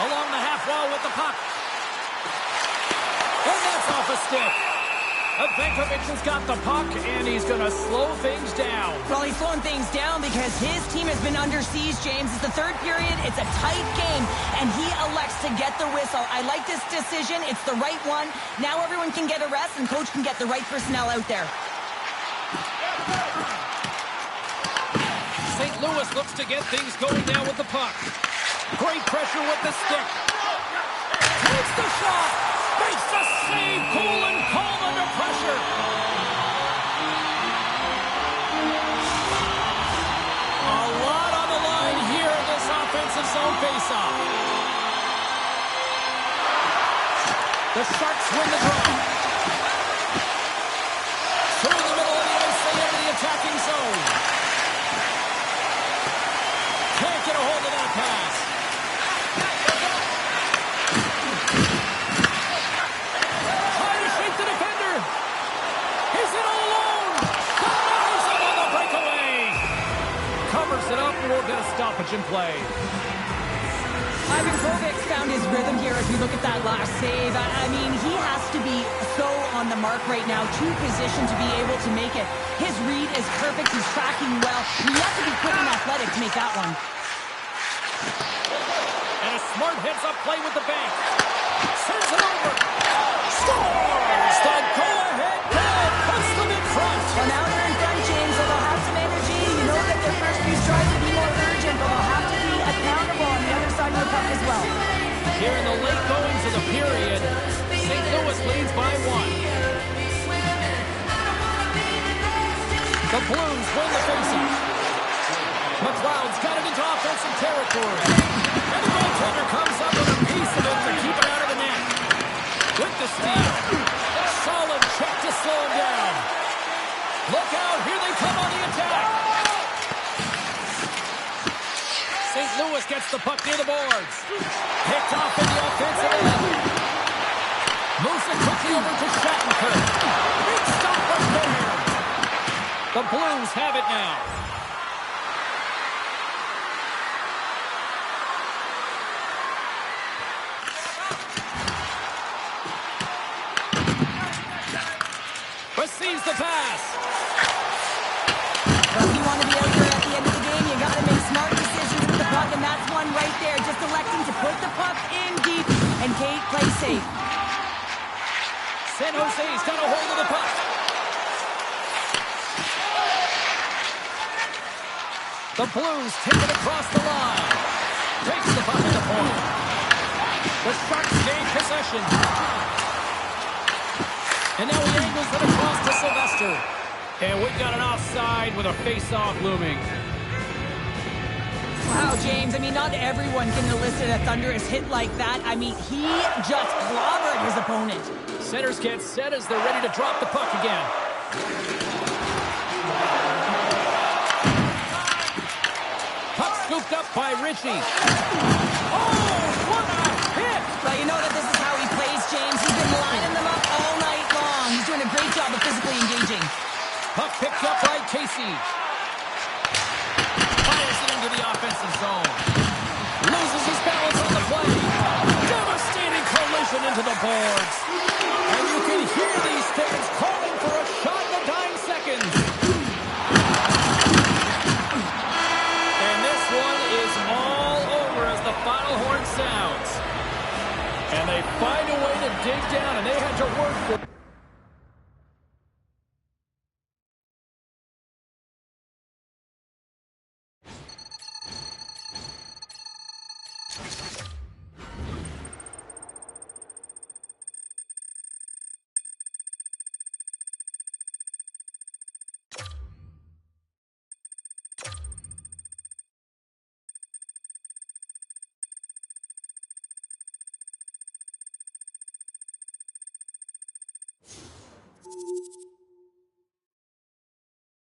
Along the half wall with the puck. And that's off a stick. Benkovic has got the puck, and he's going to slow things down. Well, he's slowing things down because his team has been under siege, James. It's the third period. It's a tight game, and he elects to get the whistle. I like this decision. It's the right one. Now everyone can get a rest, and coach can get the right personnel out there. St. Louis looks to get things going now with the puck. Great pressure with the stick. Takes the shot. Makes the save. Cool and calm under pressure. A lot on the line here in this offensive zone faceoff. The Sharks win the draw. Through the middle of the ice, they enter the attacking zone. Can't get a hold of that pass. Trying to shake the defender. He's in all alone. Covers him on the breakaway. Covers it up, and we'll get a stoppage in play. Ivan Kovacs found his rhythm here as we look at that last save. I mean, he has to be so on the mark right now, too positioned to be able to make it. His read is perfect. He's tracking well. He has to be quick and athletic to make that one. And a smart heads-up play with the bank. Sends it over. Scores! The go-ahead goal puts them in front. Well, now they're in front, James, so they'll have some energy. You know that their first few strides will be more urgent, but they'll have to be accountable on the other side of the puck as well. Here in the late goings of the period, St. Louis leads by 1. The Blues win the faceoff. McLeod's got it into offensive territory. And the goaltender comes up with a piece of it to keep it out of the net. With the steal. Solid check to slow him down. Look out, here they come on the attack. St. Louis gets the puck near the boards. Picked off in the offensive end. Moves it quickly over to Shattenkirk. Big stop right there. The Blues have it now. Receives the pass. Well, if you want to be out there at the end of the game, you got to make smart decisions with the puck, and that's one right there. Just electing to put the puck in deep and Kate play safe. San Jose's got a hold of the puck. The Blues take it across the line. Takes the puck at the point. The Sharks gain possession. And now he angles it across to Sylvester. And we've got an offside with a face-off looming. Wow, James, I mean, not everyone can elicit a thunderous hit like that. I mean, he just clobbered his opponent. Centers get set as they're ready to drop the puck again. Puck scooped up by Ritchie. Oh, what a hit! Well, you know that this is how he plays, James. He's been lining them up all night long. He's doing a great job of physically engaging. Puck picked up by Casey. Fires it into the offensive zone. Loses his balance on the play. Devastating collision into the boards. And you can hear these fans calling for a shot in the dying seconds. And this one is all over as the final horn sounds. And they find a way to dig down, and they had to work for